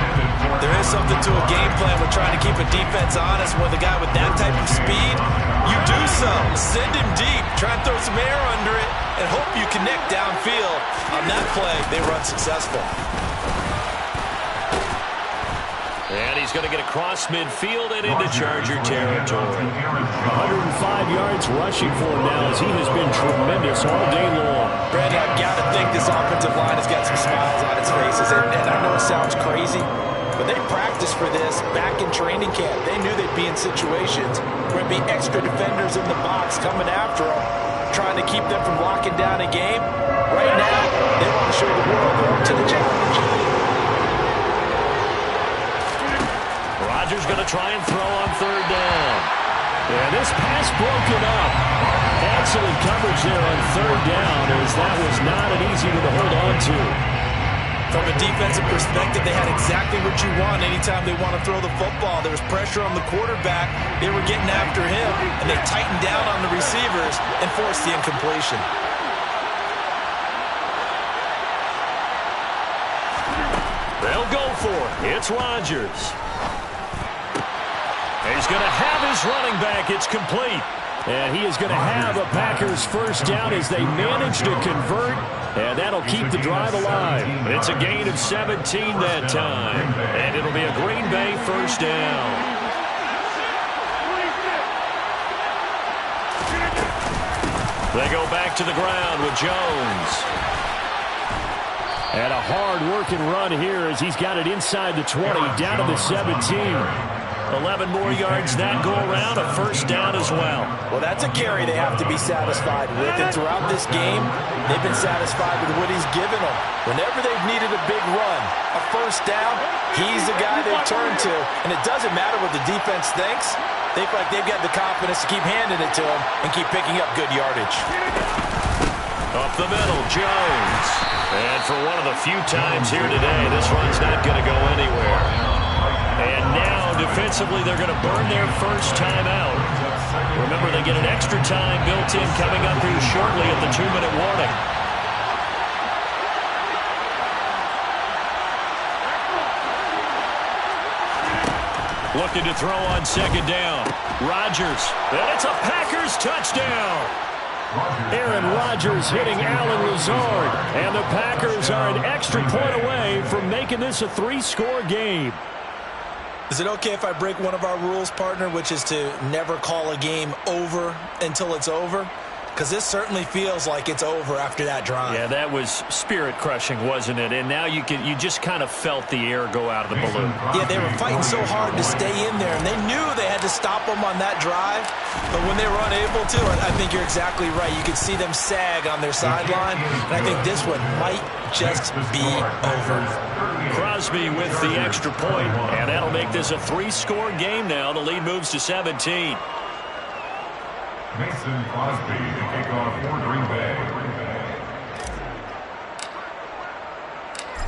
There is something to a game plan. We're trying to keep a defense honest with a guy with that type of speed. You do so. Send him deep. Try and throw some air under it and hope you connect downfield. On that play, they were unsuccessful. And And he's going to get across midfield and into Charger territory. 105 yards rushing for him now as he has been tremendous all day long. Brandon, I've got to think this offensive line has got some smiles on its faces. And I know it sounds crazy, but they practiced for this back in training camp. They knew they'd be in situations where there'd be extra defenders in the box coming after them, trying to keep them from locking down a game. Right now, they want to show the world they're up to the challenge. Rodgers going to try and throw on third down. And this pass broken up. Excellent coverage there on third down, as that was not an easy one to hold on to. From a defensive perspective, they had exactly what you want anytime they want to throw the football. There was pressure on the quarterback. They were getting after him, and they tightened down on the receivers and forced the incompletion. They'll go for it. It's Rodgers. He's going to have his running back. It's complete. And he is going to have a Packers first down as they manage to convert, and that'll keep the drive alive. It's a gain of 17 that time, and it'll be a Green Bay first down. They go back to the ground with Jones. And a hard-working run here as he's got it inside the 20, down to the 17. 11 more yards that go around, a first down as well. Well, that's a carry they have to be satisfied with. And throughout this game, they've been satisfied with what he's given them. Whenever they've needed a big run, a first down, he's the guy they've turned to. And it doesn't matter what the defense thinks. They feel like they've got the confidence to keep handing it to him and keep picking up good yardage. Up the middle, Jones. And for one of the few times here today, this run's not going to go anywhere. And now, defensively, they're going to burn their first time out. Remember, they get an extra time built in coming up here shortly at the 2-minute warning. Looking to throw on second down. Rodgers. And it's a Packers touchdown. Aaron Rodgers hitting Allen Lazard. And the Packers are an extra point away from making this a 3-score game. Is it okay if I break one of our rules, partner, which is to never call a game over until it's over? Because this certainly feels like it's over after that drive. Yeah, that was spirit-crushing, wasn't it? And now you just kind of felt the air go out of the balloon. Yeah, they were fighting so hard to stay in there, and they knew they had to stop them on that drive. But when they were unable to, I think you're exactly right. You could see them sag on their sideline, and I think this one might just be over. Crosby with the extra point, and that'll make this a 3-score game now. The lead moves to 17. Mason Crosby to kick off for Green Bay.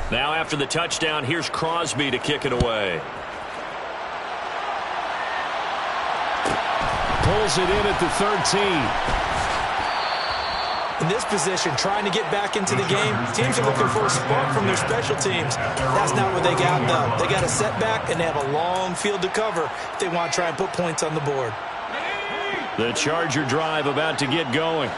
Now after the touchdown, here's Crosby to kick it away. Pulls it in at the 13. In this position, trying to get back into the game, teams are looking for a spark from their special teams. That's not what they got, though. They got a setback, and they have a long field to cover if they want to try and put points on the board. The Charger drive about to get going.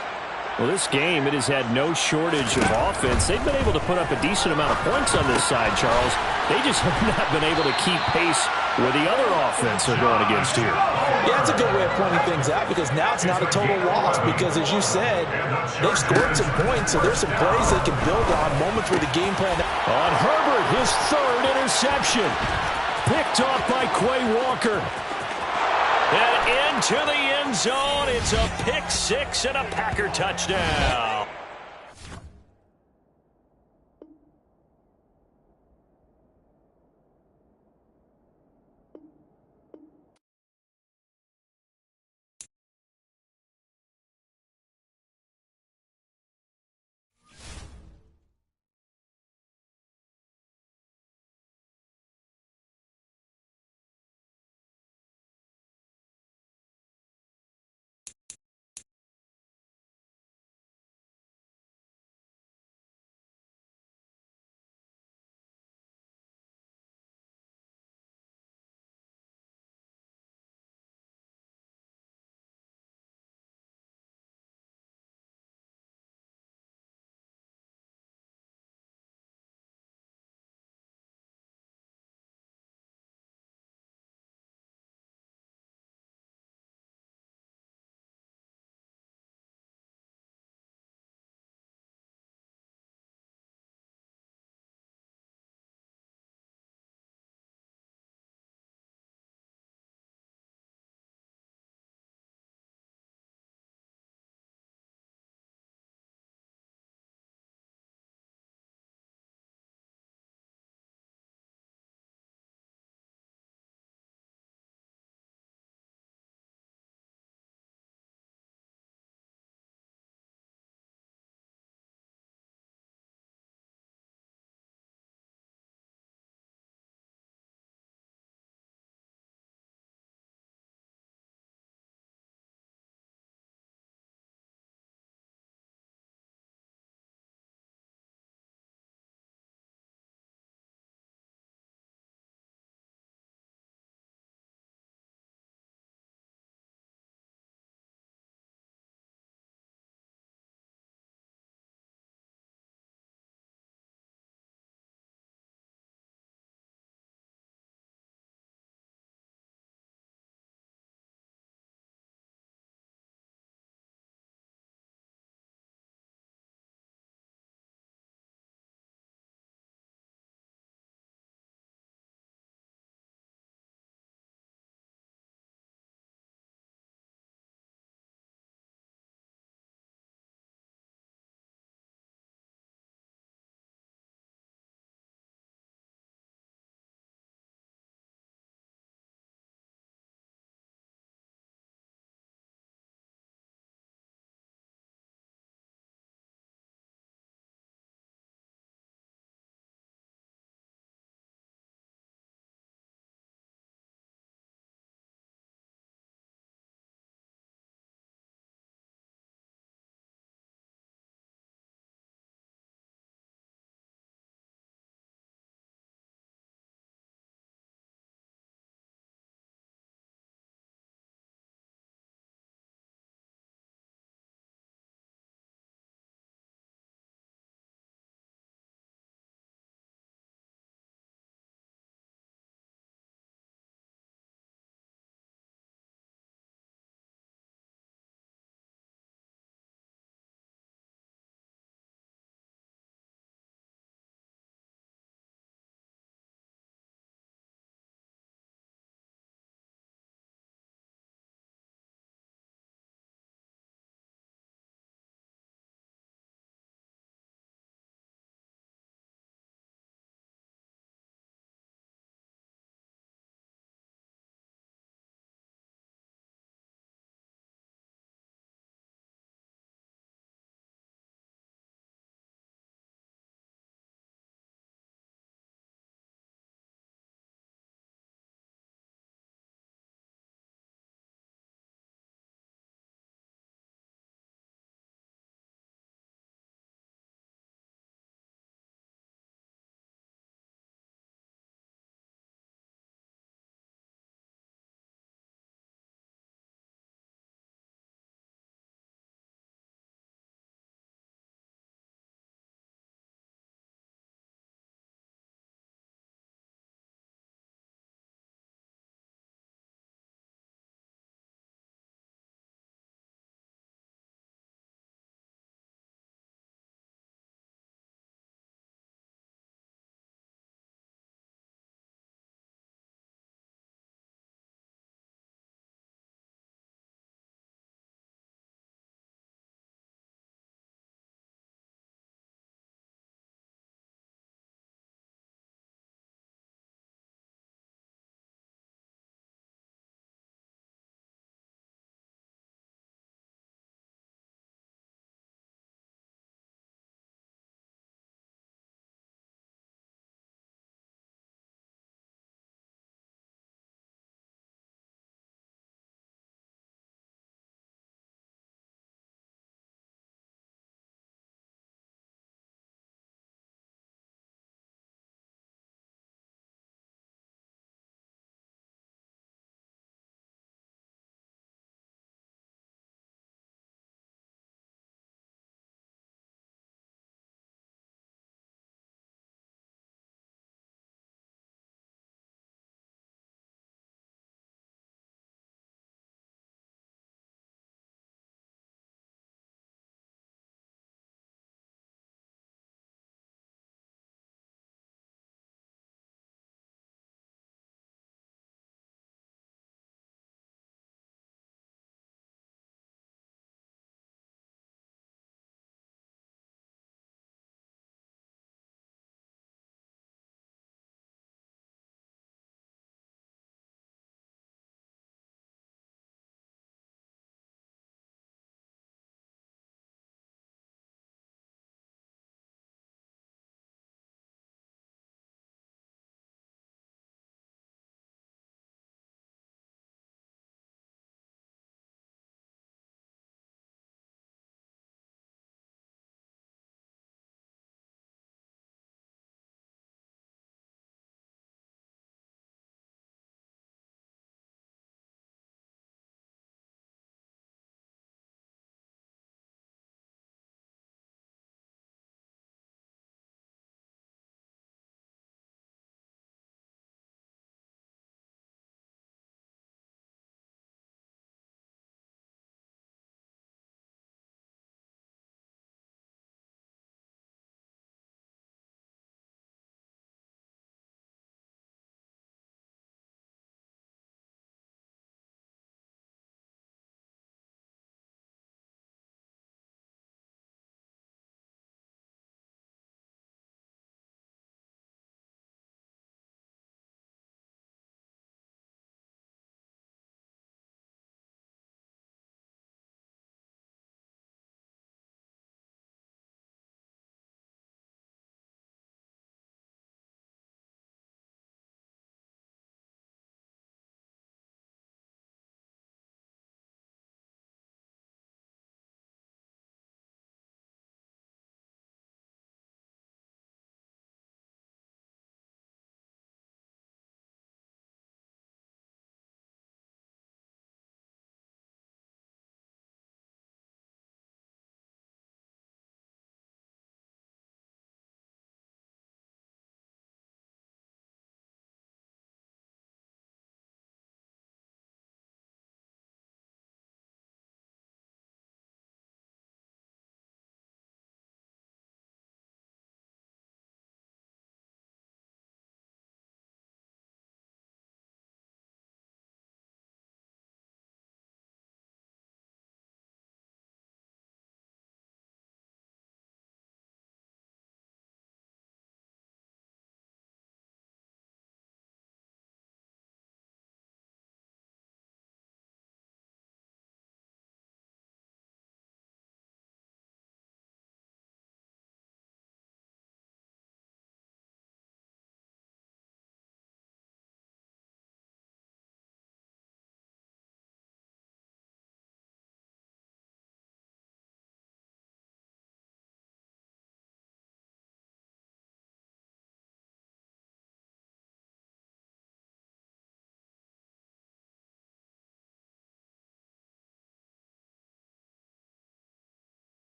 Well, this game, it has had no shortage of offense. They've been able to put up a decent amount of points on this side, Charles. They just have not been able to keep pace with the other offense they're going against here. Yeah, it's a good way of pointing things out because now it's not a total loss because, as you said, they've scored some points, so there's some plays they can build on, moments where the game plan. On Herbert, his third interception. Picked off by Quay Walker. And into the end zone, it's a pick six and a Packer touchdown.